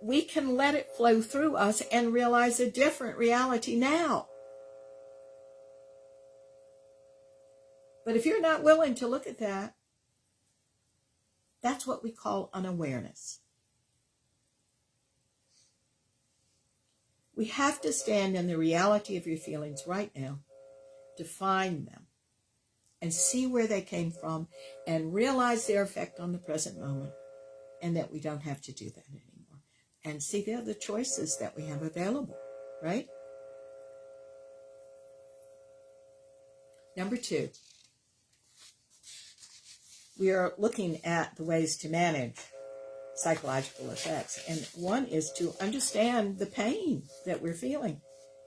we can let it flow through us and realize a different reality now. But if you're not willing to look at that, that's what we call unawareness. We have to stand in the reality of your feelings right now, define them, and see where they came from, and realize their effect on the present moment, and that we don't have to do that anymore. And see, they're the choices that we have available, right? Number 2, we are looking at the ways to manage psychological effects. And one is to understand the pain that we're feeling.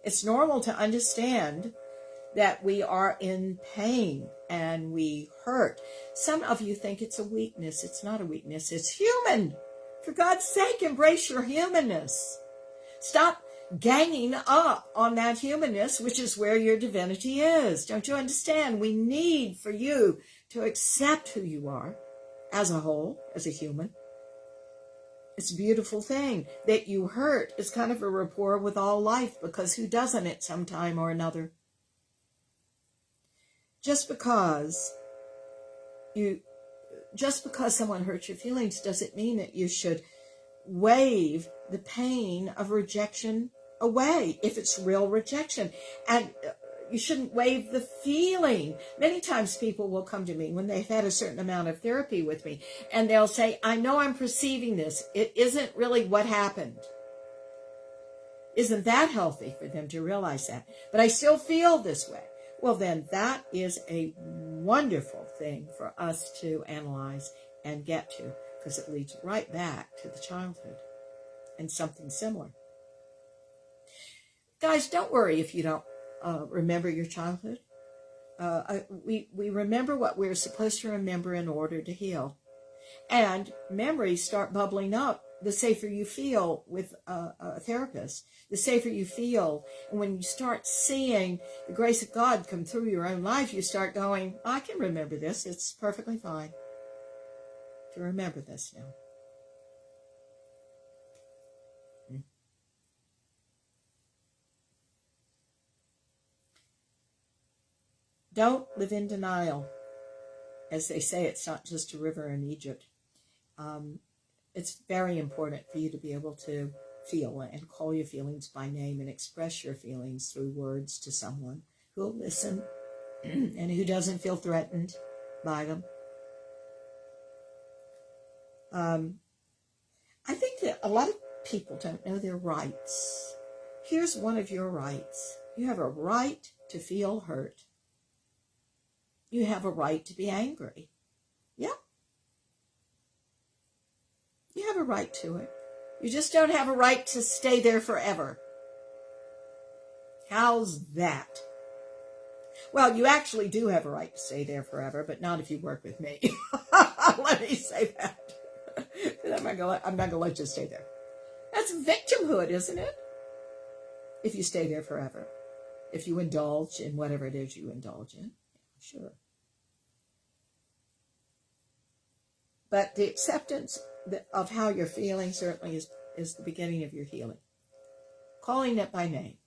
It's normal to understand that we are in pain and we hurt. Some of you think it's a weakness. It's not a weakness. It's human. For God's sake, embrace your humanness. Stop ganging up on that humanness, which is where your divinity is. Don't you understand? We need for you to accept who you are as a whole, as a human. It's a beautiful thing that you hurt. It's kind of a rapport with all life, because who doesn't at some time or another? Just because someone hurts your feelings doesn't mean that you should wave the pain of rejection away if it's real rejection. And you shouldn't wave the feeling. Many times people will come to me when they've had a certain amount of therapy with me, and they'll say, I know I'm perceiving this. It isn't really what happened. Isn't that healthy for them to realize that? But I still feel this way. Well, then that is a wonderful thing for us to analyze and get to, because it leads right back to the childhood and something similar. Guys, don't worry if you don't remember your childhood. We remember what we're supposed to remember in order to heal. And memories start bubbling up the safer you feel with a therapist, the safer you feel. And when you start seeing the grace of God come through your own life, you start going, I can remember this. It's perfectly fine to remember this now. Don't live in denial. As they say, it's not just a river in Egypt. It's very important for you to be able to feel and call your feelings by name and express your feelings through words to someone who will listen and who doesn't feel threatened by them. I think that a lot of people don't know their rights. Here's one of your rights. You have a right to feel hurt. You have a right to be angry. Yeah. You have a right to it. You just don't have a right to stay there forever. How's that? Well, you actually do have a right to stay there forever, but not if you work with me. Let me say that. I'm not going to let you stay there. That's victimhood, isn't it? If you stay there forever. If you indulge in whatever it is you indulge in. Sure. But the acceptance of how you're feeling certainly is the beginning of your healing. Calling it by name.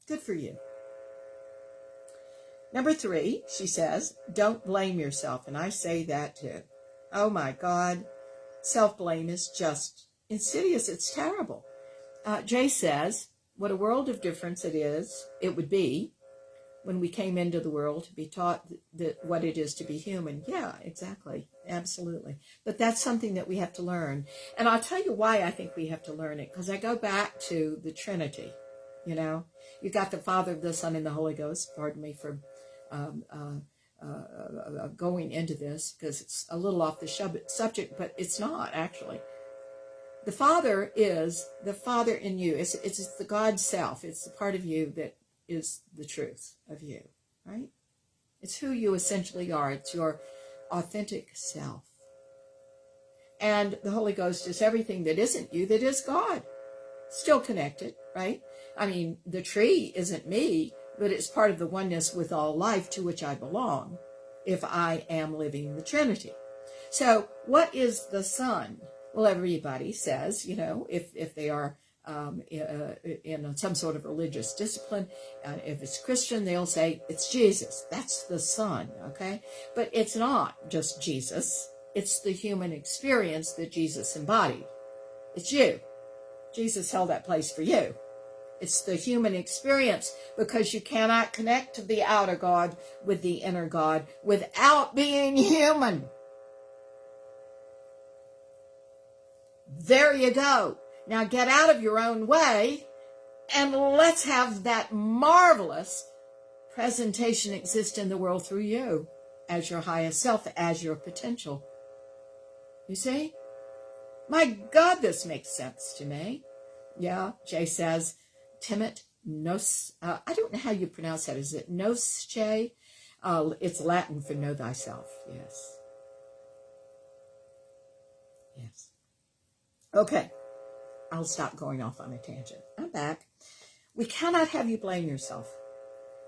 Good for you. Number 3, she says, don't blame yourself. And I say that too. Oh my God. Self-blame is just insidious. It's terrible. Jay says, what a world of difference it would be when we came into the world to be taught what it is to be human. Yeah, exactly. Absolutely. But that's something that we have to learn. And I'll tell you why I think we have to learn it. Because I go back to the Trinity. You know, you got the Father, the Son, and the Holy Ghost. Pardon me for going into this because it's a little off the subject, but it's not actually. The Father is the Father in you. It's the God self. It's the part of you that is the truth of you, right? It's who you essentially are. It's your authentic self. And the Holy Ghost is everything that isn't you, that is God. Still connected, right? I mean, the tree isn't me, but it's part of the oneness with all life to which I belong if I am living the Trinity. So what is the Son? Well, everybody says, you know, if they are in some sort of religious discipline, if it's Christian, they'll say it's Jesus. That's the Son, okay? But it's not just Jesus. It's the human experience that Jesus embodied. It's you. Jesus held that place for you. It's the human experience because you cannot connect to the outer God with the inner God without being human. There you go. Now get out of your own way and let's have that marvelous presentation exist in the world through you as your highest self, as your potential. You see? My God, this makes sense to me. Yeah, Jay says, Timid, nos, I don't know how you pronounce that. Is it nosce? It's Latin for know thyself. Yes. Yes. Okay. I'll stop going off on a tangent. I'm back. We cannot have you blame yourself.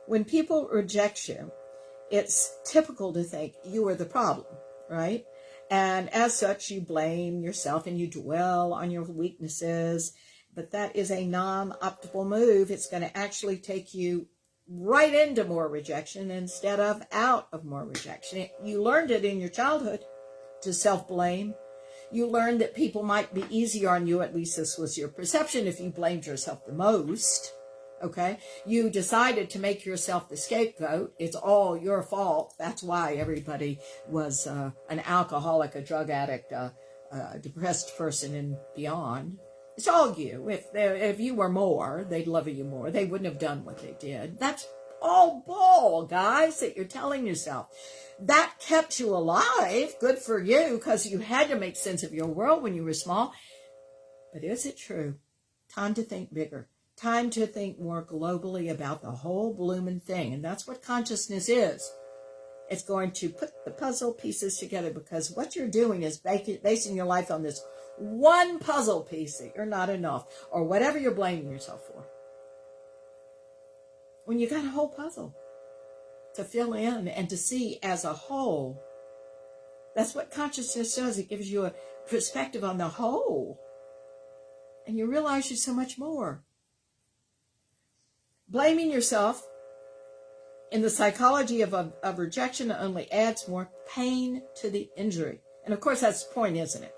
When people reject you, it's typical to think you are the problem, right? And as such, you blame yourself and you dwell on your weaknesses. But that is a non-optimal move. It's going to actually take you right into more rejection instead of out of more rejection. You learned it in your childhood to self-blame. You learned that people might be easier on you, at least this was your perception, if you blamed yourself the most, okay? You decided to make yourself the scapegoat. It's all your fault. That's why everybody was an alcoholic, a drug addict, a depressed person and beyond. It's all you. If you were more, they'd love you more. They wouldn't have done what they did. That's all bull, guys, that you're telling yourself. That kept you alive. Good for you, because you had to make sense of your world when you were small. But is it true? Time to think bigger. Time to think more globally about the whole blooming thing. And that's what consciousness is. It's going to put the puzzle pieces together, because what you're doing is basing your life on this one puzzle piece that you're not enough, or whatever you're blaming yourself for. When you got a whole puzzle to fill in and to see as a whole. That's what consciousness does. It gives you a perspective on the whole. And you realize you're so much more. Blaming yourself in the psychology of rejection only adds more pain to the injury. And of course, that's the point, isn't it?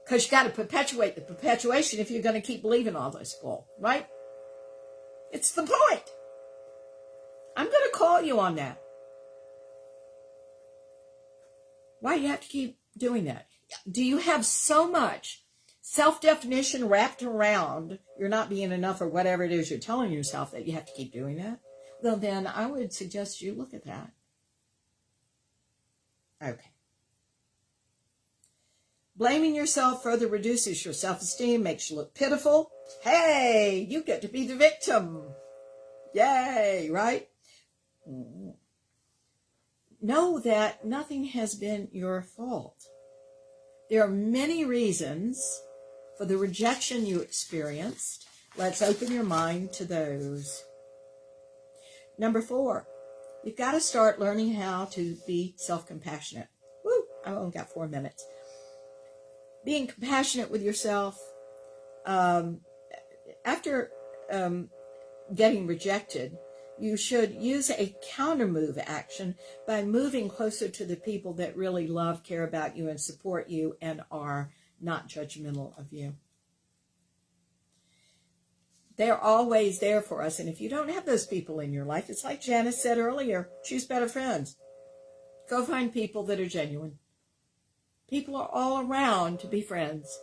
Because you got to perpetuate the perpetuation if you're going to keep believing all this bull, right? It's the point. I'm going to call you on that. Why do you have to keep doing that? Do you have so much self-definition wrapped around you're not being enough or whatever it is you're telling yourself that you have to keep doing that? Well, then I would suggest you look at that. Okay. Blaming yourself further reduces your self-esteem, makes you look pitiful. Hey, you get to be the victim. Yay, right? Know that nothing has been your fault. There are many reasons for the rejection you experienced. Let's open your mind to those. Number 4, you've got to start learning how to be self-compassionate. Woo, I only got 4 minutes. Being compassionate with yourself. After getting rejected, you should use a counter-move action by moving closer to the people that really love, care about you, and support you, and are not judgmental of you. They're always there for us, and if you don't have those people in your life, it's like Janice said earlier, choose better friends. Go find people that are genuine. People are all around to be friends.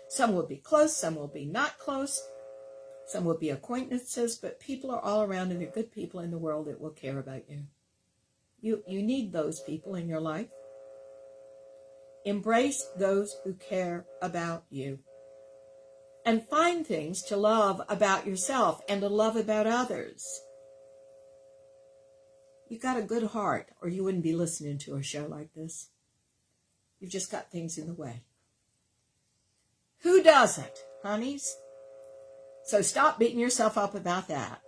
Some will be close, some will be not close, some will be acquaintances, but people are all around, and they're good people in the world that will care about you. You need those people in your life. Embrace those who care about you. And find things to love about yourself and to love about others. You've got a good heart, or you wouldn't be listening to a show like this. You've just got things in the way. Who doesn't, honeys? So stop beating yourself up about that.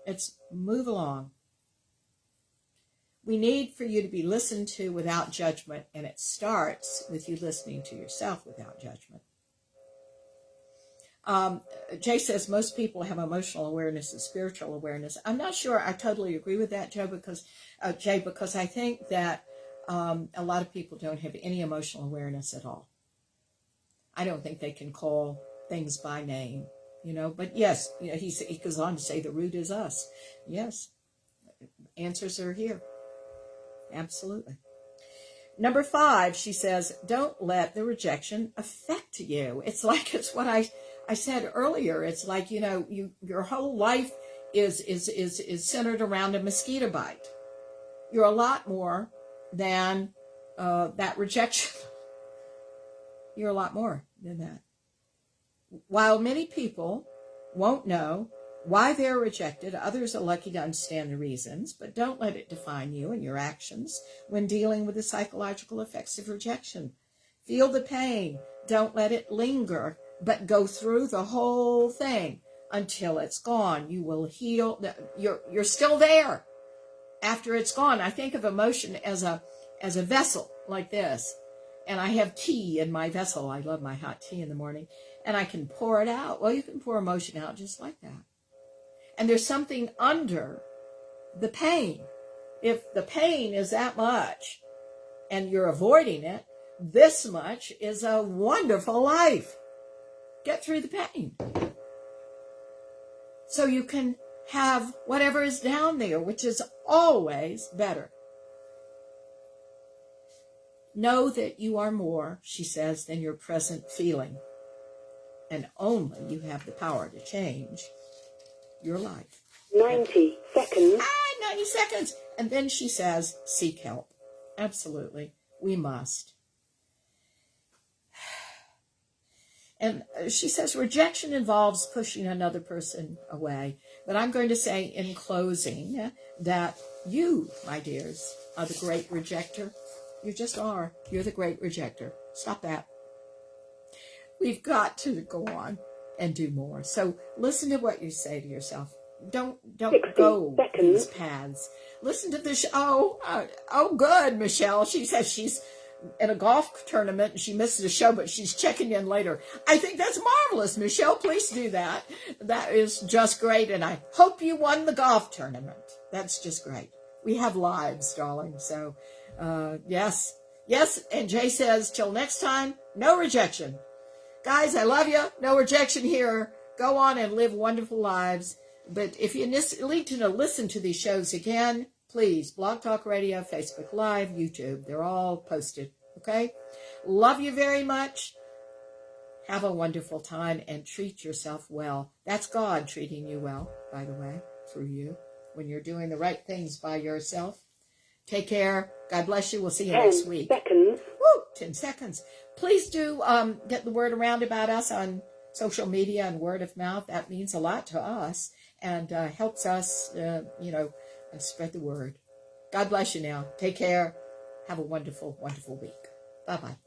It's move along. We need for you to be listened to without judgment, and it starts with you listening to yourself without judgment. Jay says most people have emotional awareness and spiritual awareness. I'm not sure I totally agree with that, Jay, because I think that a lot of people don't have any emotional awareness at all. I don't think they can call things by name, But yes, he goes on to say the root is us. Yes, answers are here. Absolutely. Number 5, she says, don't let the rejection affect you. It's what I said earlier. It's like, your whole life is centered around a mosquito bite. You're a lot more than that rejection. You're a lot more than that. While many people won't know why they're rejected, others are lucky to understand the reasons, but don't let it define you and your actions when dealing with the psychological effects of rejection. Feel the pain. Don't let it linger, but go through the whole thing until it's gone. You will heal. You're still there after it's gone. I think of emotion as a vessel like this, and I have tea in my vessel. I love my hot tea in the morning, and I can pour it out. Well, you can pour emotion out just like that. And there's something under the pain. If the pain is that much and you're avoiding it, this much is a wonderful life. Get through the pain. So you can have whatever is down there, which is always better. Know that you are more, she says, than your present feeling. And only you have the power to change your life. 90 seconds. 90 seconds. And then she says, seek help. Absolutely. We must. And she says, rejection involves pushing another person away. But I'm going to say in closing that you, my dears, are the great rejecter. You just are. You're the great rejecter. Stop that. We've got to go on and do more. So listen to what you say to yourself. Don't go these paths. Listen to this. Oh, good, Michelle. She says she's in a golf tournament and she misses a show, but she's checking in later. I think that's marvelous, Michelle. Please do that. That is just great, and I hope you won the golf tournament. That's just great. We have lives, darling. So, yes. And Jay says, till next time, no rejection. Guys, I love you. No rejection here. Go on and live wonderful lives. But if you need to listen to these shows again, please, Blog Talk Radio, Facebook Live, YouTube. They're all posted, okay? Love you very much. Have a wonderful time and treat yourself well. That's God treating you well, by the way, through you, when you're doing the right things by yourself. Take care. God bless you. We'll see you next week. 10 seconds. Woo, 10 seconds. Please do get the word around about us on social media and word of mouth. That means a lot to us. and helps us, spread the word. God bless you now. Take care. Have a wonderful, wonderful week. Bye-bye.